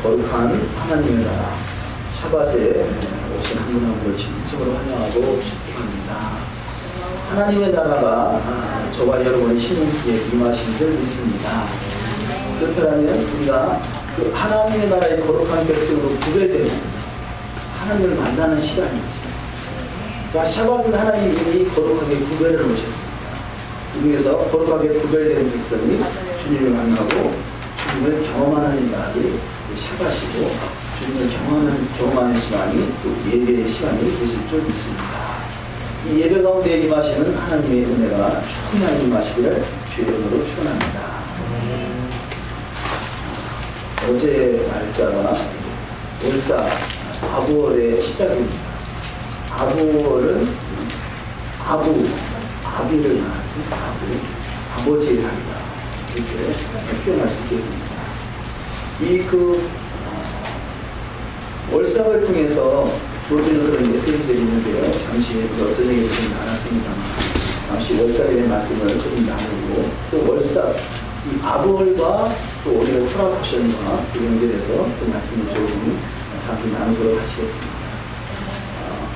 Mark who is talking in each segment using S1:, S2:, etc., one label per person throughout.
S1: 거룩한 하나님의 나라 샤밧에 오신 한 분 한 분을 진심으로 환영하고 축복합니다. 하나님의 나라가 저와 여러분의 신령 속에 임하신 줄 믿습니다. 그렇다면 우리가 그 하나님의 나라의 거룩한 백성으로 구별되는 하나님을 만나는 시간이지. 자, 샤밧은 하나님이 이미 거룩하게 구별해 놓으셨습니다. 이 중에서 거룩하게 구별되는 백성이 주님을 만나고 주님을 경험하는 날이 샤밧이고, 주님을 경험하는 시간이 또 예배의 시간이 되실 줄 믿습니다. 이 예배 가운데 임하시는 하나님의 은혜가 충만히 임하시기를 주의 이름으로 축원합니다. 어제 날짜가 월사 아부월의 시작입니다. 아부월은 아비를 말하지, 아버지의 날이다, 이렇게 표현할 수 있겠습니다. 월삭을 통해서 주어지는 그런 메시지들이 있는데요. 잠시 어떤 얘기를 좀 나눴습니다만, 잠시 월삭에 대한 말씀을 좀 나누고, 또 월삭, 이 아부월과 또 오늘의 토라쿠션과 연결해서 그 말씀을 조금 잠시 나누도록 하시겠습니다.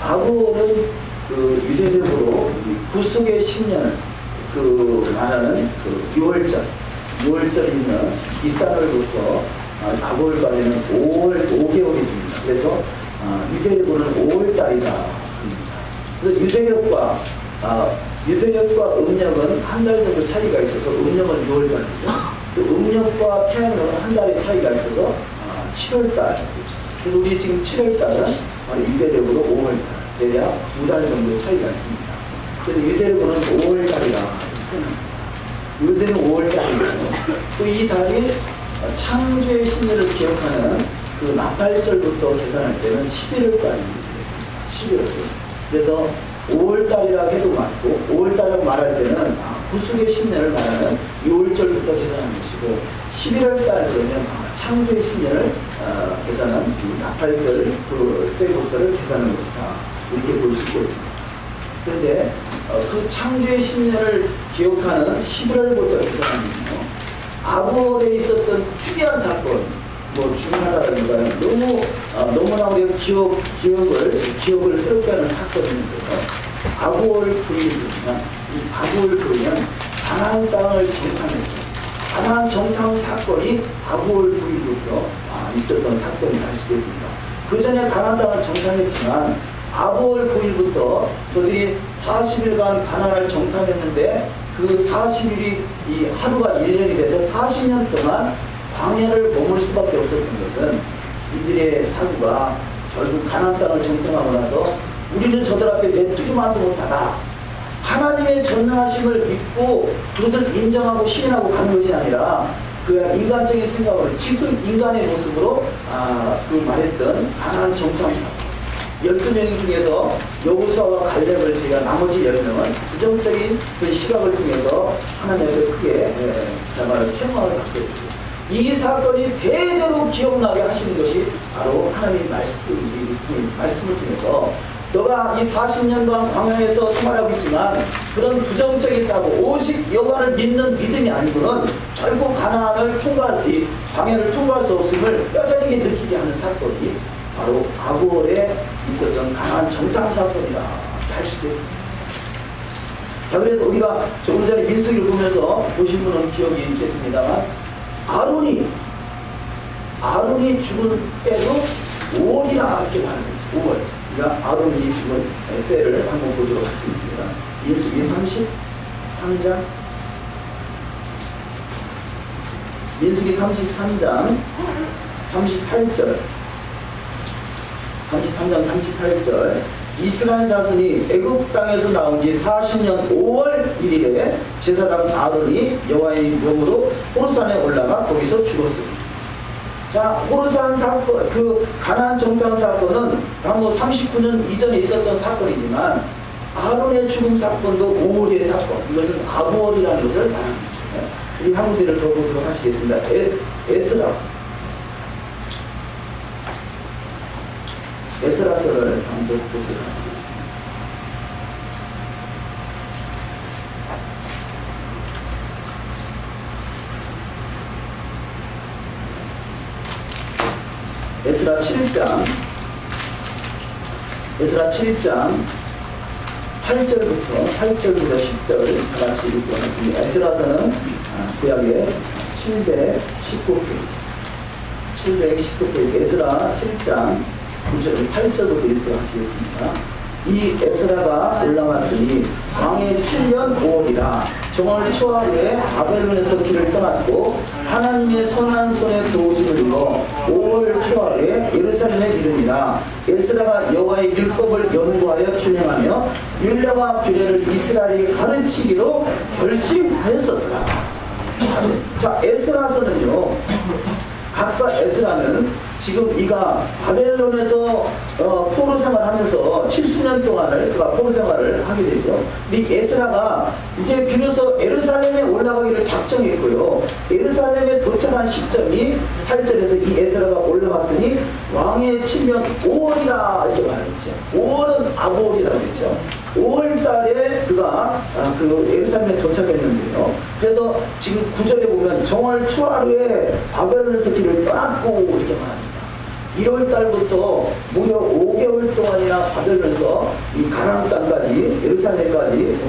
S1: 아부월은 그 유대적으로 구속의 10년을 말하는 6월절 있는 이삭을부터 아부월까지는 5개월이 됩니다. 그래서 유대력으로는 5월달이다. 그래서 유대력과 음력은 한 달 정도 차이가 있어서 음력은 6월달이죠. 또 음력과 태양력은 한 달의 차이가 있어서 7월달. 그래서 우리 지금 7월달은 유대력으로 5월달. 대략 2달 정도 차이가 있습니다. 그래서 유대력으로는 5월달이다. 유대는 5월달이고, 또 이 달이 창조의 신년을 기억하는 그 나팔절부터 계산할 때는 11월달이 되겠습니다. 11월. 그래서 5월달이라고 해도 맞고, 5월달이라고 말할 때는 구속의 신년을 말하는 6월절부터 계산하는 것이고, 11월달 되면 창조의 신년을 계산한 나팔절 때부터를 계산하는 것이다, 이렇게 볼 수 있겠습니다. 그런데 그 창조의 신년을 기억하는 11월부터 계산하면요, 아부월에 있었던 특이한 사건, 중하다든가 너무나 우리가 기억을 새롭게 하는 사건이 있는데요. 아부월 그이면, 이 아부월 그이면 가나안 땅을 정탐했어요. 가나안 정탐 사건이 아부월 9일부터 있었던 사건이라 할 수 있겠습니다. 그 전에 가나안 땅을 정탐했지만 아부월 9일부터 저들이 40일간 가나안을 정탐했는데, 그 40일이 이 하루가 1년이 돼서 40년 동안 광야를 머물 수밖에 없었던 것은, 이들의 사구가 결국 가나안 땅을 정탐하고 나서 우리는 저들 앞에 내뜨기만도 못하다, 하나님의 전능하심을 믿고 그것을 인정하고 시인하고 가는 것이 아니라 그 인간적인 생각으로 지금 인간의 모습으로 말했던 가나안 정탐 사건 12명 중에서 여호수아와 갈렙을 제가 나머지 10명은 부정적인 그 시각을 통해서 하나님 앞에 크게 책망을 받게 됩니다. 이 사건이 대대로 기억나게 하시는 것이 바로 하나님의 말씀을 통해서, 너가 이 40년간 광야에서 생활하고 있지만 그런 부정적인 사고, 오직 여호와를 믿는 믿음이 아니고는 결국 가나안을 광야를 통과할 수 없음을 뼈저리게 느끼게 하는 사건이 바로 아부월에 있었던 가나안 정탐 사건이라 할 수 있겠습니다. 자, 그래서 우리가 조금 전에 민수기를 보면서 보신 분은 기억이 있겠습니다만, 아론이 죽은 때도 5월이나 이렇게 말하는 거죠. 5월. 그러니까 아론이 죽은 때를 한번 보도록 할 수 있습니다. 민수기 33장. 민수기 33장 38절. 33장 38절. 이스라엘 자손이 애굽 땅에서 나온 지 40년 5월 1일에 제사장 아론이 여호와의 명으로 호르산에 올라가 거기서 죽었습니다. 자, 호르산 사건, 그 가나안 정탐 사건은 뭐 39년 이전에 있었던 사건이지만 아론의 죽음 사건도 5월의 사건, 이것은 아부월이라는 것을 말하는 거죠. 우리 한 군데를 더 보도록 하시겠습니다. 에스라서를 한번 보도록 하겠습니다. 에스라 7장 8절부터 10절 다 같이 읽도록 하겠습니다. 에스라서는 구약의 719페이지 에스라 7장 8절부터 읽도록 하시겠습니다. 이 에스라가 올라왔으니 왕의 7년 5월이라 정월 초하루에 바벨론에서 길을 떠났고 하나님의 선한 손에 도우심을 입어 5월 초하루에 예루살렘에 이르니라. 에스라가 여호와의 율법을 연구하여 준행하며 율례와 규례를 이스라엘에 가르치기로 결심하였었더라. 자, 에스라서는요, 학사 에스라는 지금 이가 바벨론에서 포로 생활하면서 70년 동안을 그가 포로 생활을 하게 되죠. 이 에스라가 이제 비로소 예루살렘에 올라가기를 작정했고요. 예루살렘에 도착한 시점이 8절에서 이 에스라가 올라갔으니 왕의 7년 5월이라 이렇게 말했죠. 5월은 아부월이라고 했죠. 5월 달에 그가 그 예루살렘에 도착했는데요. 그래서 지금 9절에 보면 정월 초하루에 바벨론에서 길을 떠났고 이렇게 말합니다. 1월 달부터 무려 5개월 동안이나 바벨론에서 이 가나안 땅까지 예루살렘까지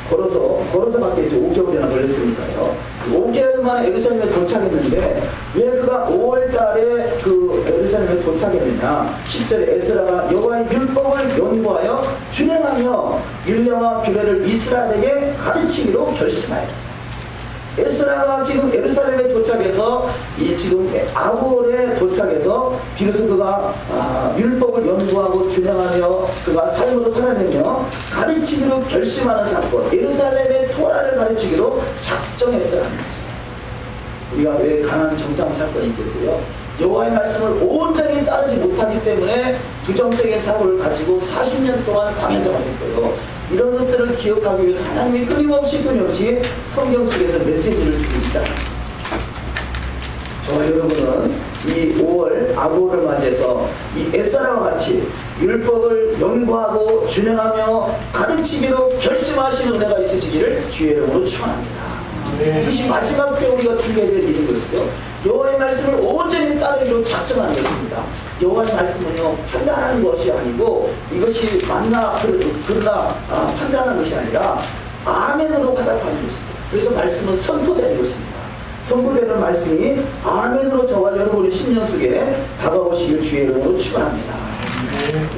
S1: 걸어서 갔겠죠. 5개월이나 걸렸으니까요. 5개월 만에 예루살렘에 도착했는데 왜 그가 5월 달에 그 예루살렘에 도착했느냐. 10절에 에스라가 여호와의 율법을 연구하여 준행하며 율례와 규례를 이스라엘에게 가르치기로 결심하였다. 에스라가 지금 예루살렘에 도착해서 이 지금 아부월에 도착해서 비로소 그가 율법을 연구하고 준행하며 그가 삶으로 살아내며 가르치기로 결심하는 사건, 예루살렘의 토라를 가르치기로 작정했더라는 거죠. 우리가 왜 가나안 정탐 사건이 있겠어요? 여호와의 말씀을 온전히 따르지 못하기 때문에 부정적인 사고를 가지고 40년 동안 광야생활을 했고요. 이런 것들을 기억하기 위해서 하나님이 끊임없이 성경 속에서 메시지를 주고 있다는 것이죠. 저와 여러분은 이 5월 아부월을 맞이해서 이 에스라와 같이 율법을 연구하고 준행하며 가르치기로 결심하시는 은혜가 있으시기를 주의 이름으로 축원합니다. 이것이 마지막 때 우리가 준비해야 될 일인 것이죠. 여호와의 말씀을 온전히 따르기로 작정하는 것입니다. 여호와의 말씀은요, 판단하는 것이 아니고 이것이 맞나 그러나 판단하는 것이 아니라 아멘으로 화답하는 것이죠. 그래서 말씀은 선포되는 것입니다. 선포되는 말씀이 아멘으로 저와 여러분의 심령 속에 다가오시길 주의 이름으로 축원합니다.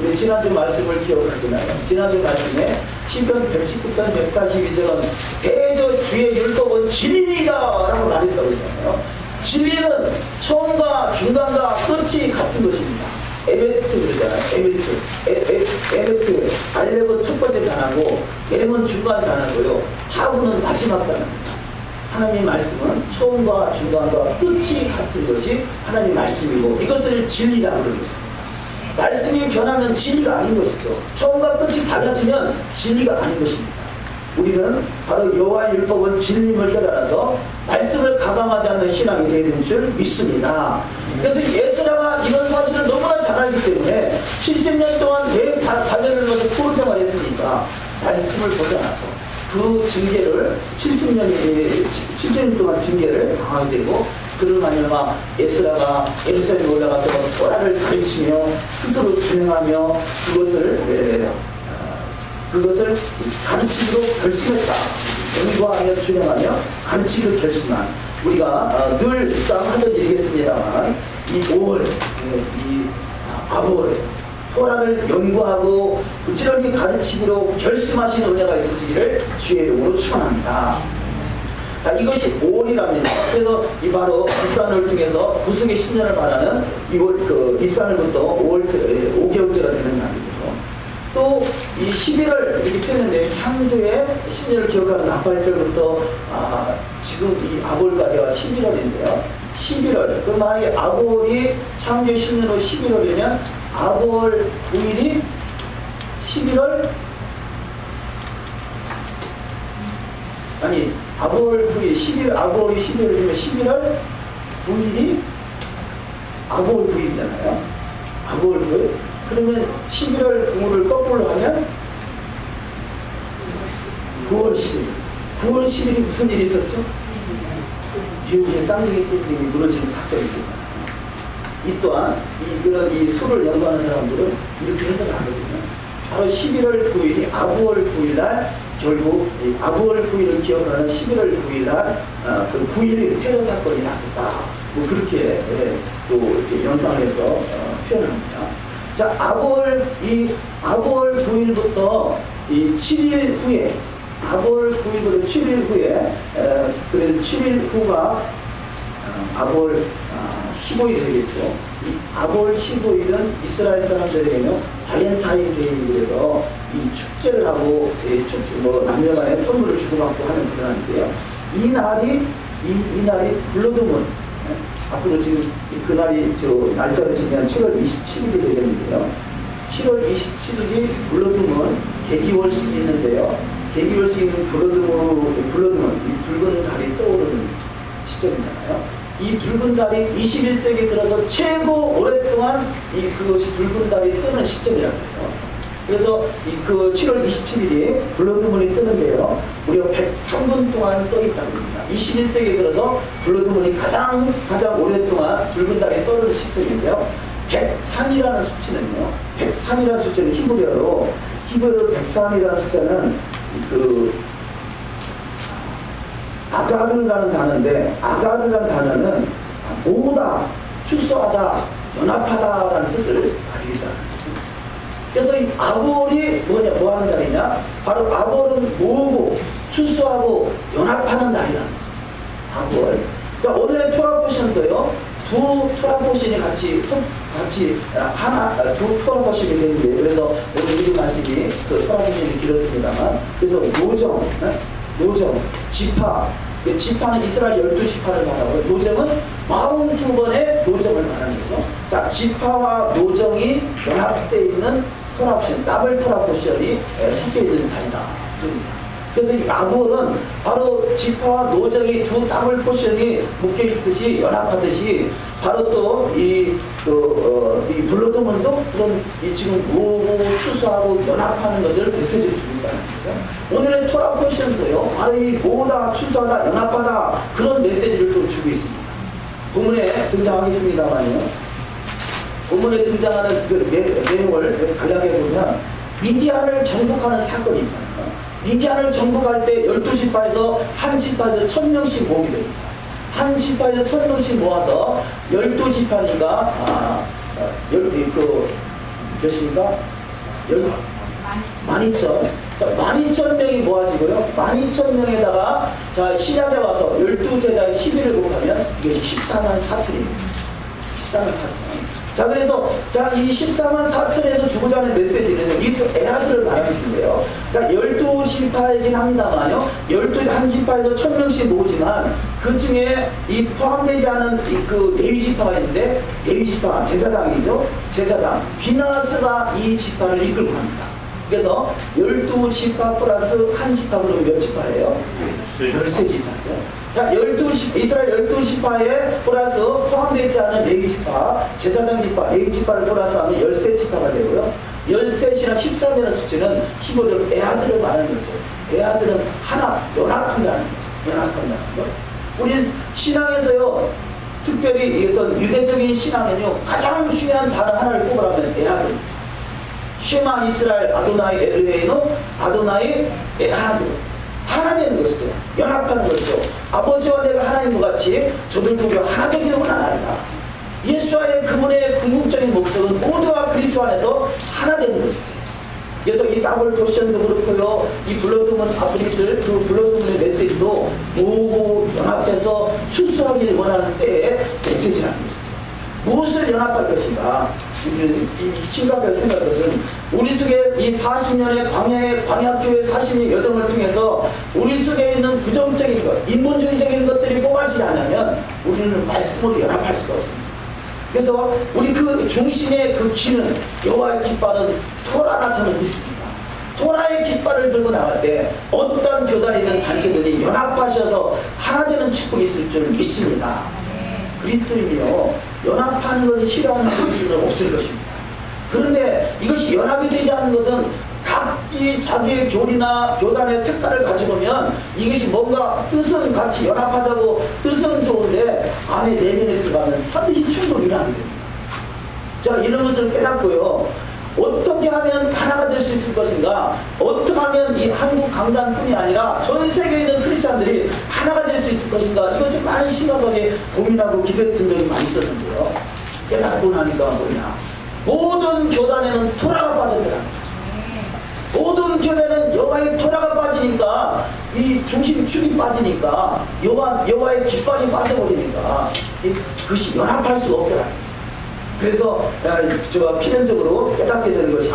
S1: 우리 지난주 말씀을 기억하시나요? 지난주 말씀에 시편 119편 142절은 대저 주의 율법은 진리이다 라고 말했다고 했잖아요. 진리는 처음과 중간과 끝이 같은 것입니다. 에베트 그러잖아요. 에베트 알렙은 첫 번째 단어고 렘은 중간 단어고요. 타구는 마지막 단어입니다. 하나님 말씀은 처음과 중간과 끝이 같은 것이 하나님 말씀이고 이것을 진리라고 그러는 것입니다. 말씀이 변하면 진리가 아닌 것이죠. 처음과 끝이 달라지면 진리가 아닌 것입니다. 우리는 바로 여호와의 율법은 진리임을 깨달아서 말씀을 가감하지 않는 신앙이 되는 줄 믿습니다. 그래서 에스라가 이런 사실을 너무나 잘 알기 때문에 70년 동안 왜 바벨론에서 포로 생활했으니까 말씀을 벗어나서 그 징계를 70년 동안 징계를 당하게 되고 그를 말미암아 에스라가 예루살렘에 올라가서 토라를 가르치며 스스로 준행하며 그것을 가르치기로 결심했다. 연구하며 준행하며 가르치기로 결심한 우리가 늘 하던 일이겠습니다만 이 5월 이 아부월 토라를 연구하고 부지런히 가르치기로 결심하신 은혜가 있으시기를 주의 이름으로 축원합니다. 이것이 5월이랍니다. 그래서 이 바로 니산을 통해서 구속의 10년을 말하는 2월 니산을부터 5개월째가 되는 날이고요. 또 이 11월 이렇게 표현했는데 창조의 10년을 기억하는 나팔절부터 지금 이 아볼가리가 11월인데요. 11월, 그 말이 아볼이 창조 10년으로 11월이면 아볼 9일이 11월, 아니 아볼 9일 11, 아볼이 11월이면 11월 9일이 아볼 9일이잖아요. 아볼 9일. 그러면 11월 9일을 거꾸로 하면 9월 10일. 9월 10일이 무슨 일이 있었죠? 미국의 쌍둥이 빌딩이 무너지는 사건이 있었잖아요. 이 또한 이 수를 연구하는 사람들은 이렇게 해석을 하거든요. 바로 11월 9일이 아부월 9일날 결국 아부월 9일을 기억하는 11월 9일날 그 9일 테러 사건이 났었다. 뭐 그렇게 또 이렇게 연상을 해서 표현합니다. 자, 아부월 9일부터 이 7일 후에 아볼 9일부터 7일 후에 그래도 7일 후가 아볼 15일이 되겠죠. 이 아볼 15일은 이스라엘 사람들에게는 발렌타인 데이에서 이 축제를 하고 뭐 남녀간에 선물을 주고받고 하는 그런 날인데요. 이 날이 블러드문, 앞으로 지금 그날이 날짜를 지면 7월 27일이 되겠는데요. 7월 27일이 블러드문 개기월식이 있는데요. 개기월식 있는 블러드문, 이 붉은 달이 떠오르는 시점이잖아요. 이 붉은 달이 21세기 들어서 최고 오랫동안 그것이 붉은 달이 뜨는 시점이라고 해요. 그래서 그 7월 27일이 블러드문이 뜨는데요. 무려 103분 동안 떠 있다고 합니다. 21세기 들어서 블러드문이 가장 오랫동안 붉은 달이 떠오르는 시점인데요. 103이라는 수치는요. 103이라는 숫자는 히브리어로 103이라는 숫자는 아가르라는 단어인데, 아가르라는 단어는 모으다, 축소하다, 연합하다라는 뜻을 가지고 있다는 거죠. 그래서 이 아볼이 뭐 하는 달이냐? 바로 아볼은 모으고, 축소하고, 연합하는 달이라는 거죠. 아볼. 자, 오늘의 토라 포션도요, 두 토라 포션이 같이 두 토라 포션이 되는데, 그래서 오늘 이 말씀이 그 토라 포션이 길었습니다만, 그래서 노정, 지파는 이스라엘 12지파를 말하고, 노정은 42번의 노정을 말하는 거죠. 자, 지파와 노정이 연합되어 있는 토라 포션, 더블 토라 포션이 섞여 있는 달이다. 그래서 이 아볼은 바로 지파와 노정이 두 더블 포션이 묶여있듯이 연합하듯이 바로 또 이 블러드문도 그런 지금 모으고 추수하고 연합하는 것을 메시지를 주는다는 거죠. 오늘의 토라 포션도요, 바로 이 모으다, 추수하다, 연합하다 그런 메시지를 또 주고 있습니다. 본문에 등장하겠습니다만요. 본문에 등장하는 그 내용을 간략하게 보면 미디안을 정복하는 사건이 있잖아요. 미디안을 정복할 때 12지파에서 한 지파에서 1000명씩 모으게 됩니다. 한 지파에서 1000명씩 모아서 12지파니까 몇입니까? 12,000. 자, 12,000명이 모아지고요. 12,000명에다가 자, 시작에 와서 12제자의 11을 곱하면 이것이 14만 4천입니다. 14만 4천. 자, 그래서 이 14만 4천에서 주고자 하는 메시지는 이 에아들을 말하시는데요. 자, 12지파이긴 합니다만요. 한 지파에서 1000명씩 모으지만 그 중에 이 포함되지 않은 그 레위지파가 있는데, 레위지파 제사장이죠. 제사장 비나스가 이 지파를 이끌고 갑니다. 그래서 12지파 플러스 한 지파 그러면 몇 지파예요? 13지파죠. 자, 이스라엘 12지파에 플러스 포함되지 않은 레위지파, 제사장 지파, 레위지파를 플러스하면 13지파가 되고요. 13이랑 13이라는 숫자는 히브리어로 에아들을 말하는 거죠. 에아들은 하나, 연합한다는 거죠. 연합한다는 거. 우리 신앙에서요, 특별히 어떤 유대적인 신앙은요, 가장 중요한 단어 하나를 꼽으라면 에아들. 쉐마 이스라엘 아도나이 엘르헤이노 아도나이 에하드. 하나 되는 것이죠. 연합하는 것이죠. 아버지와 내가 하나인 것 같이 저들도 하나 되기를 원하나이다. 예수와의 그분의 궁극적인 목적은 모두가 그리스도 안에서 하나 되는 것이죠. 그래서 이 더블 포션도 그렇고요, 이 블러드문 아브리스를 그 블러드문의 메시지도 모으고 연합해서 출소하기를 원하는 때의 메시지라는 것이죠. 무엇을 연합할 것인가? 우리는 이 심각하게 생각할 것은 우리 속에 이 40년의 광야교회 40년 여정을 통해서 우리 속에 있는 부정적인 것, 인본주의적인 것들이 뽑아지지 않으면 우리는 말씀으로 연합할 수가 없습니다. 그래서 우리 그 중심의 그 기는 여호와의 깃발은 토라라 저는 믿습니다. 토라의 깃발을 들고 나갈 때 어떤 교단이든 단체든지 연합하셔서 하나 되는 축복이 있을 줄 믿습니다. 그리스도인이요 연합하는 것을 싫어하는 그리스도는 없을 것입니다. 그런데 이것이 연합이 되지 않는 것은 각기 자기의 교리나 교단의 색깔을 가지고면 이것이 뭔가 뜻은 같이 연합하자고 뜻은 좋은데 안에 내면에 들어가면 반드시 충돌이 일어나게 됩니다. 자, 이런 것을 깨닫고요. 어떻게 하면 하나가 될 수 있을 것인가? 어떻게 하면 이 한국 강단뿐이 아니라 전 세계에 있는 크리스찬들이 하나가 될 수 있을 것인가? 이것을 많이 심각하게 고민하고 기도했던 적이 많이 있었는데요. 깨닫고 나니까 뭐냐? 모든 교단에는 토라가 빠졌더라. 모든 교회는 여호와의 토라가 빠지니까 이 중심축이 빠지니까 여호와의 깃발이 빠져버리니까 그것이 연합할 수가 없더라. 그래서 제가 필연적으로 깨닫게 되는 것이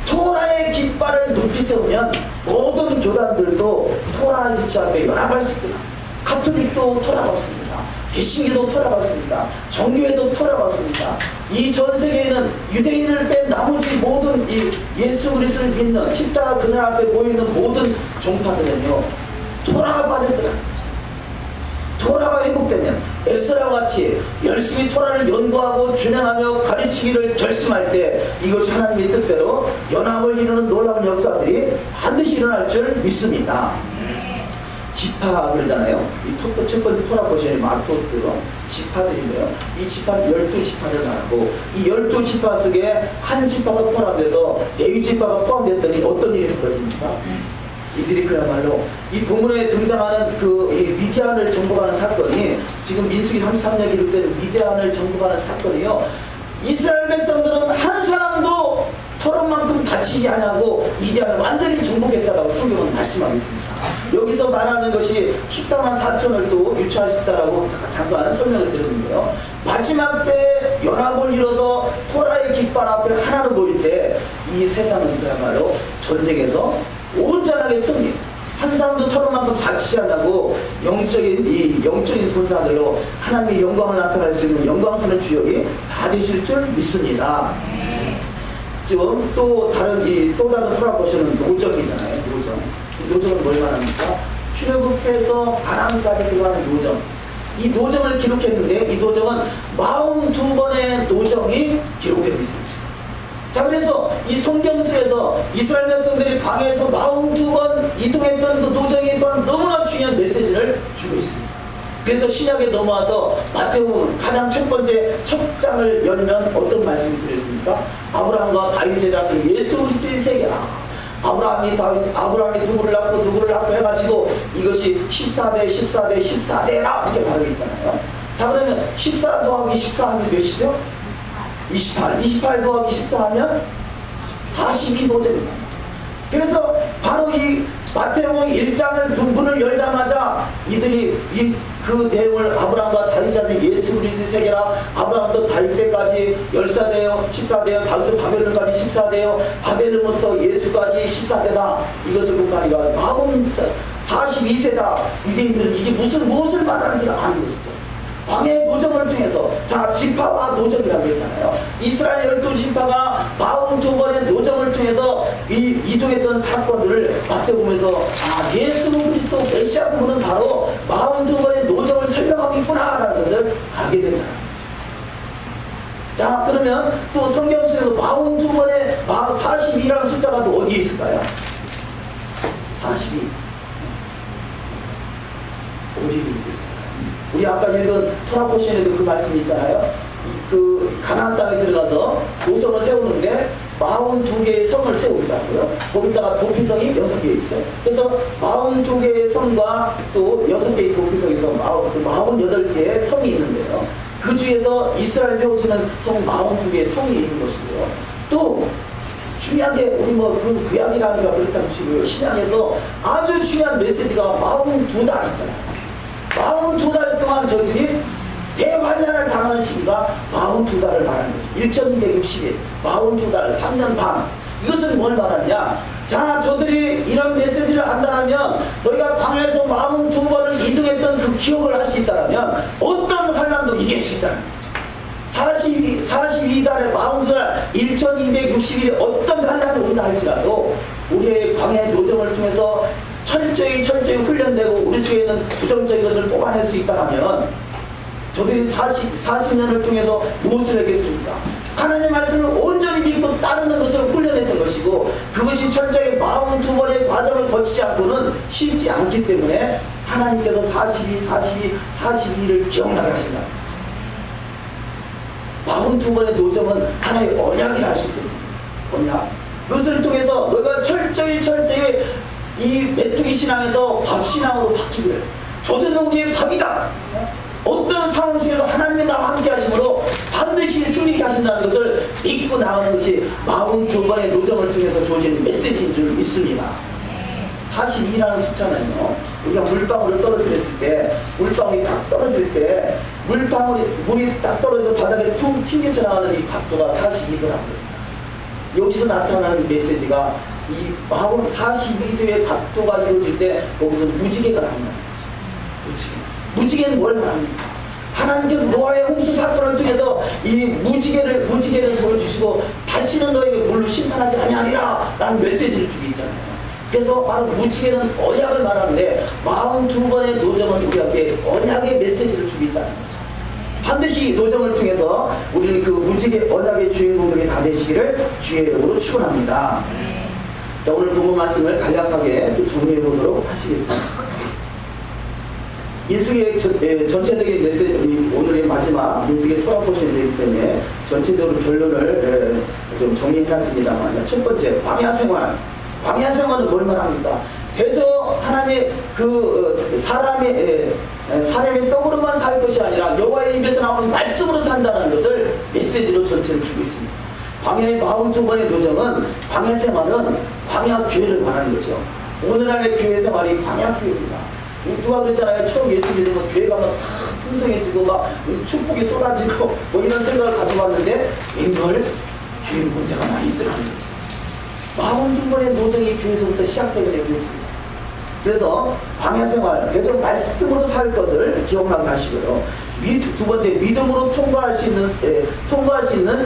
S1: 토라의 깃발을 높이 세우면 모든 교단들도 토라의 빛 앞에 연합할 수 있구나. 가톨릭도 토라가 없습니다. 개신교도 토라가 없습니다. 정교회도 토라가 없습니다. 이 전 세계에는 유대인을 뺀 나머지 모든 이 예수 그리스도를 믿는 십자가 그늘 앞에 모여있는 모든 종파들은요 토라가 빠졌더라. 토라가 회복되면 에스라와 같이 열심히 토라를 연구하고 준행하며 가르치기를 결심할 때 이것이 하나님의 뜻대로 연합을 이루는 놀라운 역사들이 반드시 일어날 줄 믿습니다. 지파 그러잖아요. 이 첫 번째 토라 보시면 마토트로 지파들인데요. 이 지파는 12지파를 말하고 이 12지파 속에 한 지파가 포함돼서 레위 지파가 포함됐더니 어떤 일이 벌어집니까? 이들이 그야말로 이 본문에 등장하는 이 미디안을 정복하는 사건이 지금 민수기 33년에 기록된 미디안을 정복하는 사건이요. 이스라엘 백성들은 한 사람도 토론만큼 다치지 않고 미디안을 완전히 정복했다고 성경은 말씀하고 있습니다. 여기서 말하는 것이 14만 4천을 또 유추하셨다라고 잠깐 설명을 드렸는데요. 마지막 때 연합을 이뤄서 토라의 깃발 앞에 하나로 보일 때 이 세상은 그야말로 전쟁에서 온전하게 승리. 한 사람도 토론만큼 다치지 않고 영적인 군사들로 하나님의 영광을 나타낼 수 있는 영광스러운 주역이 다 되실 줄 믿습니다. 지금 또 다른 토라 보시는 노정이잖아요. 노정은 뭘 말합니까? 출애굽해서 가나안까지 들어가는 노정. 이 노정을 기록했는데 이 노정은 42번의 노정이 기록되고 있습니다. 자, 그래서 이 성경서에서 이스라엘 백성들이 방에서 42번 이동했던 그 노정이 또한 너무나 중요한 메시지를 주고 있습니다. 그래서 신약에 넘어와서 마태복음 가장 첫 번째 첫 장을 열면 어떤 말씀이 들렸습니까? 아브라함과 다윗의 자손 예수 그리스도의 세계라. 아브라함이 누구를 낳고 해가지고 이것이 14대14대14대라 이렇게 발음이 있잖아요. 자, 그러면 14 더하기 14 하면 몇이죠? 28 더하기 14 하면 42도입니다. 그래서 바로 이 마태복음 1장을 문을 열자마자 이들이 그 내용을 아브라함과 다윗 자손 예수 그리스도의 세계라. 아브라함부터 다윗 때까지 10사대요 14대요 다윗은 바벨론까지 14대요 바벨론부터 예수까지 14대다. 이것을 보니까 42세다. 유대인들은 이게 무엇을 말하는지를 아는 것이죠. 광야의 노정을 통해서 지파와 노정이라고 했잖아요. 이스라엘 12지파가 42번의 노정을 통해서 이동했던 사건들을 마태복음에서 예수 그리스도 메시아 부분은 바로 42번의 노정을 설명하고 있구나라는 것을 알게 된다. 자, 그러면 또 성경 속에서 42번의 42라는 숫자가 또 어디에 있을까요? 42 어디에 있을까요? 우리 아까 읽은 토라 포션에도 그 말씀이 있잖아요. 그 가나안 땅에 들어가서 도성을 세우는데 42개의 성을 세우자고요. 거기다가 도피성이 6개 있죠. 그래서 42개의 성과 또 6개의 도피성에서 48개의 성이 있는데요. 그 중에서 이스라엘 세워지는 성 42개의 성이 있는 것이고요. 또 중요한 게 우리 그 구약이라는 거 그렇다고 치고요. 신약에서 아주 중요한 메시지가 42달 있잖아요. 42달 동안 저희들이 대환란을 당하는 시기가 42달을 말하는 거죠. 1260일, 42달, 3년 반. 이것은 뭘 말하냐? 자, 저들이 이런 메시지를 안다면 너희가 광야에서 42번을 이동했던 그 기억을 할 수 있다면 어떤 환란도 이길 수 있다는 거죠. 42달에 42달 1260일에 어떤 환란이 온다 할지라도 우리의 광야의 노정을 통해서 철저히 훈련되고 우리 속에 있는 부정적인 것을 뽑아낼 수 있다면 저들이 40년을 통해서 무엇을 했겠습니까? 하나님의 말씀을 온전히 믿고 따르는 것을 훈련했던 것이고 그것이 철저히 42번의 과정을 거치지 않고는 쉽지 않기 때문에 하나님께서 42를 기억나게 하신다. 42번의 노정은 하나의 언약이라 할 수 있겠습니다. 언약. 그것을 통해서 너희가 철저히 이 메뚜기 신앙에서 밥 신앙으로 바뀌기를. 저들은 우리의 밥이다. 어떤 상황 속에서 하나님이 나와 함께 하심으로 반드시 승리케 하신다는 것을 믿고 나가는 것이 42번의 노정을 통해서 주어진 메시지인 줄 믿습니다. 42라는 숫자는요, 우리가 물방울을 떨어뜨렸을 때, 물방울이 딱 떨어질 때, 물이 딱 떨어져서 바닥에 퉁 튕겨져 나가는 이 각도가 42도라고요. 여기서 나타나는 메시지가 이 42도의 각도가 이루어질 때, 거기서 무지개가 나온다는 거죠. 무지개는 뭘 말합니까? 하나님께서 노아의 홍수 사건을 통해서 이 무지개를 보여주시고 다시는 너에게 물로 심판하지 아니하리라 라는 메시지를 주고 있잖아요. 그래서 바로 무지개는 언약을 말하는데 42번의 노정은 우리에게 언약의 메시지를 주고 있다는 거죠. 반드시 노정을 통해서 우리는 그 무지개 언약의 주인공들이 다 되시기를 주의 이름으로 축원합니다. 자, 오늘 본문 말씀을 간략하게 또 정리해 보도록 하시겠습니다. 민수기의 전체적인 메시지, 오늘의 마지막 민수기의 토라 포션이 되기 때문에 전체적으로 결론을 좀 정리해놨습니다만, 첫 번째, 광야 생활. 광야 생활은 뭘 말합니까? 대저 하나님의 사람의 떡으로만 살 것이 아니라 여호와의 입에서 나오는 말씀으로 산다는 것을 메시지로 전체를 주고 있습니다. 광야의 42번의 노정은, 광야 생활은 광야 교회를 말하는 거죠. 오늘날의 교회 생활이 광야 교회입니다. 누가 그랬잖아요. 처음 예수 믿으면 교회 가면 다 풍성해지고 막 축복이 쏟아지고 뭐 이런 생각을 가지고 왔는데 웬걸 교회 문제가 많이 있더라는 거죠. 42번의 노정이 교회에서부터 시작되게 되고 있습니다. 그래서 광야 생활, 대적 말씀으로 살 것을 기억하게 하시고요. 두 번째, 믿음으로 통과할 수 있는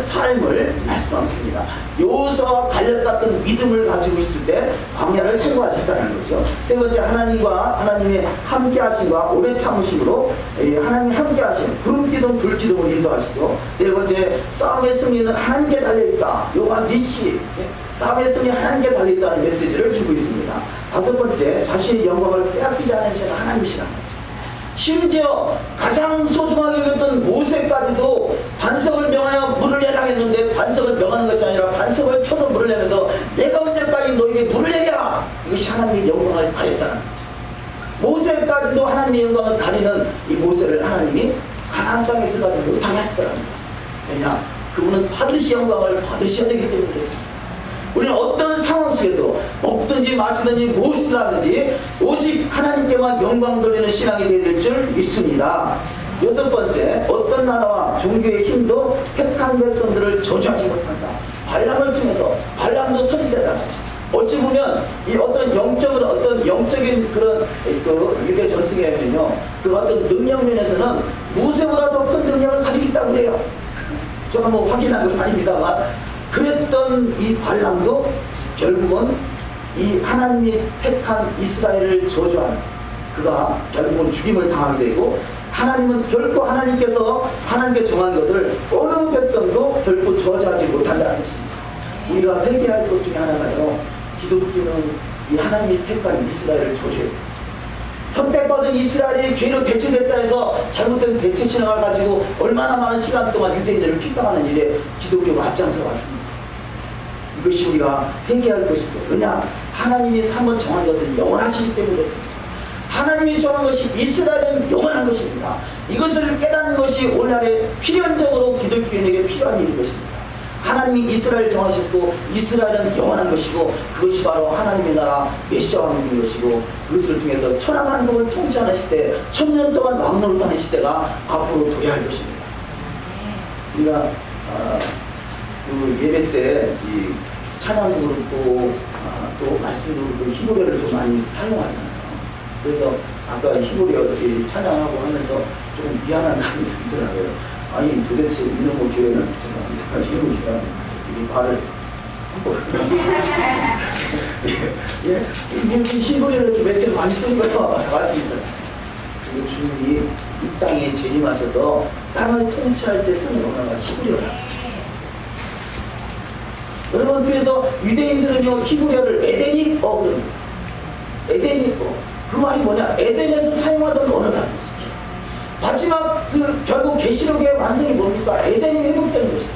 S1: 삶을 말씀하셨습니다. 여호수아와 갈렙 같은 믿음을 가지고 있을 때 광야를 통과하셨다는 거죠. 세 번째, 하나님의 함께하심과 오래 참으심으로 하나님이 함께하심, 구름기둥 불기둥을 인도하시고, 네 번째, 싸움의 승리는 하나님께 달려있다. 여호와 니시, 싸움의 승리 하나님께 달려있다는 메시지를 주고 있습니다. 다섯 번째, 자신의 영광을 빼앗기지 않은 자가 하나님이시라는 거죠. 심지어 가장 소중하게 여겼던 모세까지도 반석을 명하여 물을 내라 했는데 반석을 명하는 것이 아니라 반석을 쳐서 물을 내면서 내가 언제까지 너에게 물을 내랴, 이것이 하나님의 영광을 가렸다는 거죠. 모세까지도 하나님의 영광을 가리는 이 모세를 하나님이 가나안 땅에 들어가지 못하게 하시더라는 거죠. 왜냐? 그분은 받으시 영광을 받으셔야 되기 때문에 그렇습니다. 우리는 어떤 상황 속에도 먹든지 마시든지 무엇을 하든지 오직 하나님께만 영광 돌리는 신앙이 되어야 될 줄 믿습니다. 여섯 번째, 어떤 나라와 종교의 힘도 택한 백성들을 저주하지 못한다. 발람을 통해서, 발람도 선지자다. 어찌 보면 이 어떤 영적인 그런 유대 전승에는요, 그 어떤 능력 면에서는 모세보다 더 큰 능력을 가지고 있다고 그래요. 제가 뭐 확인한 건 아닙니다만, 그랬던 이 발람도 결국은 이 하나님이 택한 이스라엘을 저주한 그가 결국은 죽임을 당하게 되고, 하나님은 결코 하나님께 정한 것을 어느 백성도 결코 저주하지 못한다는 것입니다. 우리가 회개할 것 중에 하나가요, 기독교는 이 하나님이 택한 이스라엘을 저주했습니다. 선택받은 이스라엘이 죄로 대체됐다 해서 잘못된 대체 신앙을 가지고 얼마나 많은 시간 동안 유대인들을 핍박하는 일에 기독교가 앞장서 왔습니다. 이것이 우리가 회개할 것이죠. 왜냐? 하나님이 한번 정한 것은 영원하시기 때문에 그렇습니다. 하나님이 정한 것이 이스라엘은 영원한 것입니다. 이것을 깨닫는 것이 오늘날에 필연적으로 기독교인에게 필요한 일인 것입니다. 하나님이 이스라엘 정하셨고 이스라엘은 영원한 것이고 그것이 바로 하나님의 나라 메시아 왕국인 것이고 그것을 통해서 천하만국을 통치하는 시대, 1000년 동안 왕노릇하는 시대가 앞으로 도래할 것입니다. 우리가 그 예배 때 이 찬양도 그렇고 또 말씀도 그렇고 히브리어를 좀 많이 사용하잖아요. 그래서 아까 히브리어 찬양하고 하면서 좀 미안한 감이 들더라고요. 아니 도대체 이놈의 교회는 죄송합니다. 히브리어가 이 말을 히브리어를 몇 개 많이 쓴 거예요. 말씀이잖아요. 그리고 주님이 이 땅에 재림하셔서 땅을 통치할 때 쓰는 언어가 히브리어라. 여러분, 그래서 유대인들은요 히브리어를 에덴이 그럼 에덴이 그 말이 뭐냐? 에덴에서 사용하던 언어라는 것이죠. 마지막 결국 계시록의 완성이 뭡니까? 에덴이 회복되는 것이죠.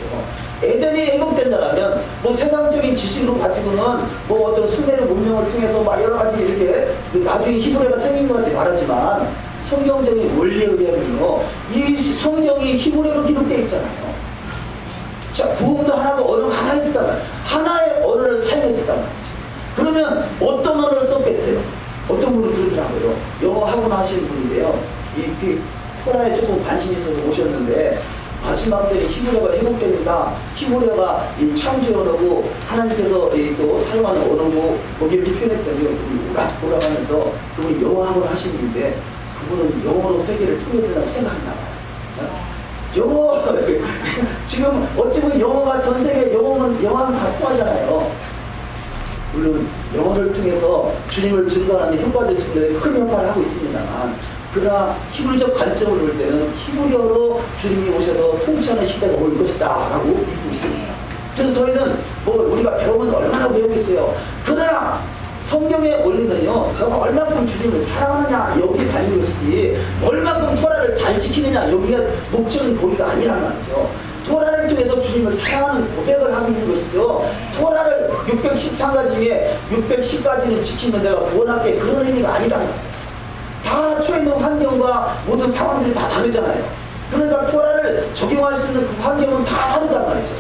S1: 에덴이 회복된다면 뭐 세상적인 지식으로 가지고는 뭐 어떤 수메르 문명을 통해서 막 여러 가지 이렇게 나중에 히브리어가 생긴 것 같이 말하지만 성경적인 원리에 의하면요 이 성경이 히브리어로 기록되어 있잖아요. 자, 구원도 하나고 언어가 하나 있었단 하나의 언어를 사용했었단 말이죠. 그러면 어떤 언어를 썼겠어요? 어떤 분은 그러더라고요. 영어 학원 하시는 분인데요. 이 토라에 조금 관심이 있어서 오셨는데 마지막 때는 히브리어가 회복됩니다. 히브리어가 이 창조 언어고 하나님께서 또 사용하는 언어고 뭐 이렇게 표현했더니 오락오락하면서 그분이 영어 학원 하시는 분인데 그분은 영어로 세계를 통일된다고 생각했나 봐요. 영어 지금 어찌 보면 영어가 전 세계 영어는 다 통하잖아요. 물론 영어를 통해서 주님을 증거하는 효과적 측면에 큰 역할을 하고 있습니다만 그러나 히브리적 관점을 볼 때는 히브리어로 주님이 오셔서 통치하는 시대가 올 것이다 라고 믿고 있습니다. 그래서 저희는 뭐 우리가 배우면 얼마나 배우겠어요. 그러나 성경의 원리는요 너가 얼마큼 주님을 사랑하느냐 여기에 달린 것이지 얼마큼 토라를 잘 지키느냐 여기가 목적인 고리가 아니란 말이죠. 토라를 통해서 주님을 사랑하는 고백을 하고 있는 것이죠. 토라를 613가지 중에 610가지는 지키면 내가 구원할게 그런 의미가 아니다. 다 처해 있는 환경과 모든 상황들이 다 다르잖아요. 그러니까 토라를 적용할 수 있는 그 환경은 다 다르단 말이죠.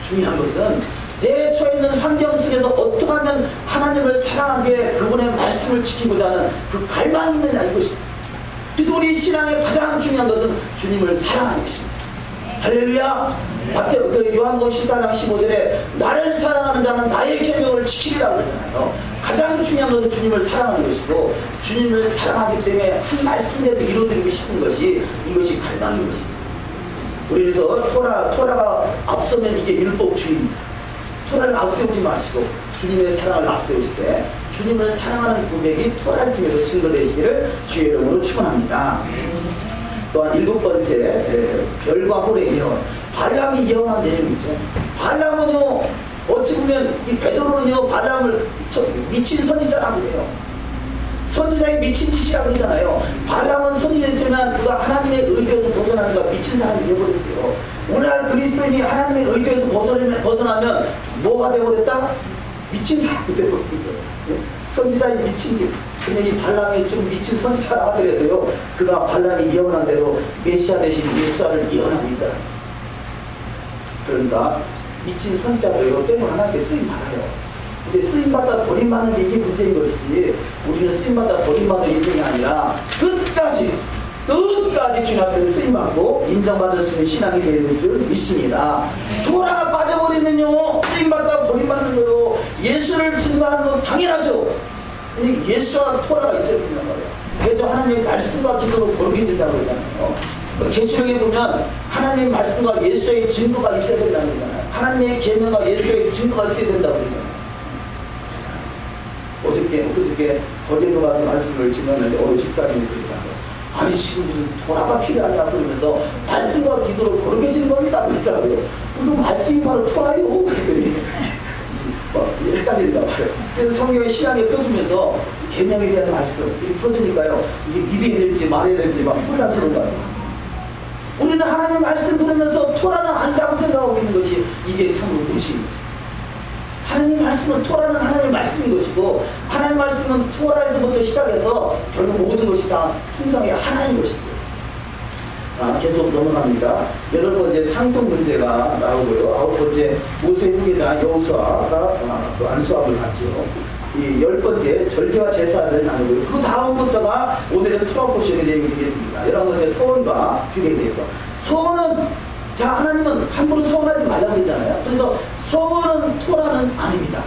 S1: 중요한 것은 내 처해 있는 환경 속에서 어떻게 하면 하나님을 사랑하게 그분의 말씀을 지키고자 하는 그 갈망이 있느냐 이것입니다. 그래서 우리 신앙의 가장 중요한 것은 주님을 사랑하는 것입니다. 할렐루야. 요한복음 14장 15절에 나를 사랑하는 자는 나의 계명을 지키리라 그러잖아요. 가장 중요한 것은 주님을 사랑하는 것이고 주님을 사랑하기 때문에 한 말씀이라도 이루어드리고 싶은 것이 이것이 갈망인 것입니다. 그래서 토라가 앞서면 이게 율법주의입니다. 토라를 앞세우지 마시고 주님의 사랑을 앞세우실 때 주님을 사랑하는 고백이 토라를 통해서 증거되시기를 주의 이름으로 축원합니다. 또한 7번째 별과 홀의 예언. 발람이 예언한 내용이죠. 발람은요 어찌 보면 이 베드로는요 발람을 미친 선지자라고 해요. 선지자의 미친 짓이라고 그러잖아요. 발람은 선지자였지만 그가 하나님의 의도에서 벗어나니까 미친 사람이 되어버렸어요. 오늘날 그리스도인이 하나님의 의도에서 벗어나면 뭐가 되어버렸다? 미친 사람이 되어버린 거예요. 선지자의 미친 길. 그냥 이 발람이 좀 미친 선지자라 하더라도요 그가 발람이 예언한 대로 메시아 대신 예수를 예언하고 있다. 그러니까 미친 선지자들로 때문에 하나님께 쓰임받아요. 근데 쓰임받다 버림받는 게 이게 문제인 것이지 우리는 쓰임받다 버림받는 인생이 아니라 끝까지 주님 앞에 쓰임받고 인정받을 수 있는 신앙이 되는 줄 믿습니다. 토라가 빠져버리면요 쓰임받다 버림받는 거요. 예수를 증거하는 건 당연하죠. 근데 예수와 토라가 있어야 된단 말이에요. 그래서 하나님의 말씀과 기도로 거룩해야 된다고 그러잖아요. 계시록에 보면 하나님의 말씀과 예수의 증거가 있어야 된다고 그러잖아요. 하나님의 계명과 예수의 증거가 있어야 된다고 그러잖아요. 그저께 거제도 가서 말씀을 증거하는데 어느 집사님이 그러더라고요. 아니 지금 무슨 토라가 필요하냐 그러면서 말씀과 기도로 거룩해지는 겁니다 그러더라고요. 그 말씀이 바로 토라요 그랬더니 헷갈린다 봐요. 그래서 성경의 신앙에 펴주면서 계명에 대한 말씀 이렇게 펴주니까요 이게 믿어야 될지 말아야 될지 막 혼란스러운 거예요. 우리는 하나님 말씀 들으면서 토라는 아니다고 생각하고 있는 것이 이게 참으로 무지입니다. 하나님 말씀은 토라는 하나님의 말씀인 것이고 하나님 말씀은 토라에서부터 시작해서 결국 모든 것이 다 통상의 하나인 것이죠. 계속 넘어갑니다. 8번째 상속 문제가 나오고요. 9번째 모세 후계자 여호수아가 또 안수함을 받죠. 이 10번째 절개와 제사를 나누고요. 그 다음부터가 오늘은 토라 포션의 내용이 되겠습니다. 11번째 서원과 규례에 대해서. 서원은 자 하나님은 함부로 서원하지 말라고 했잖아요. 그래서 서원은 토라는 아닙니다.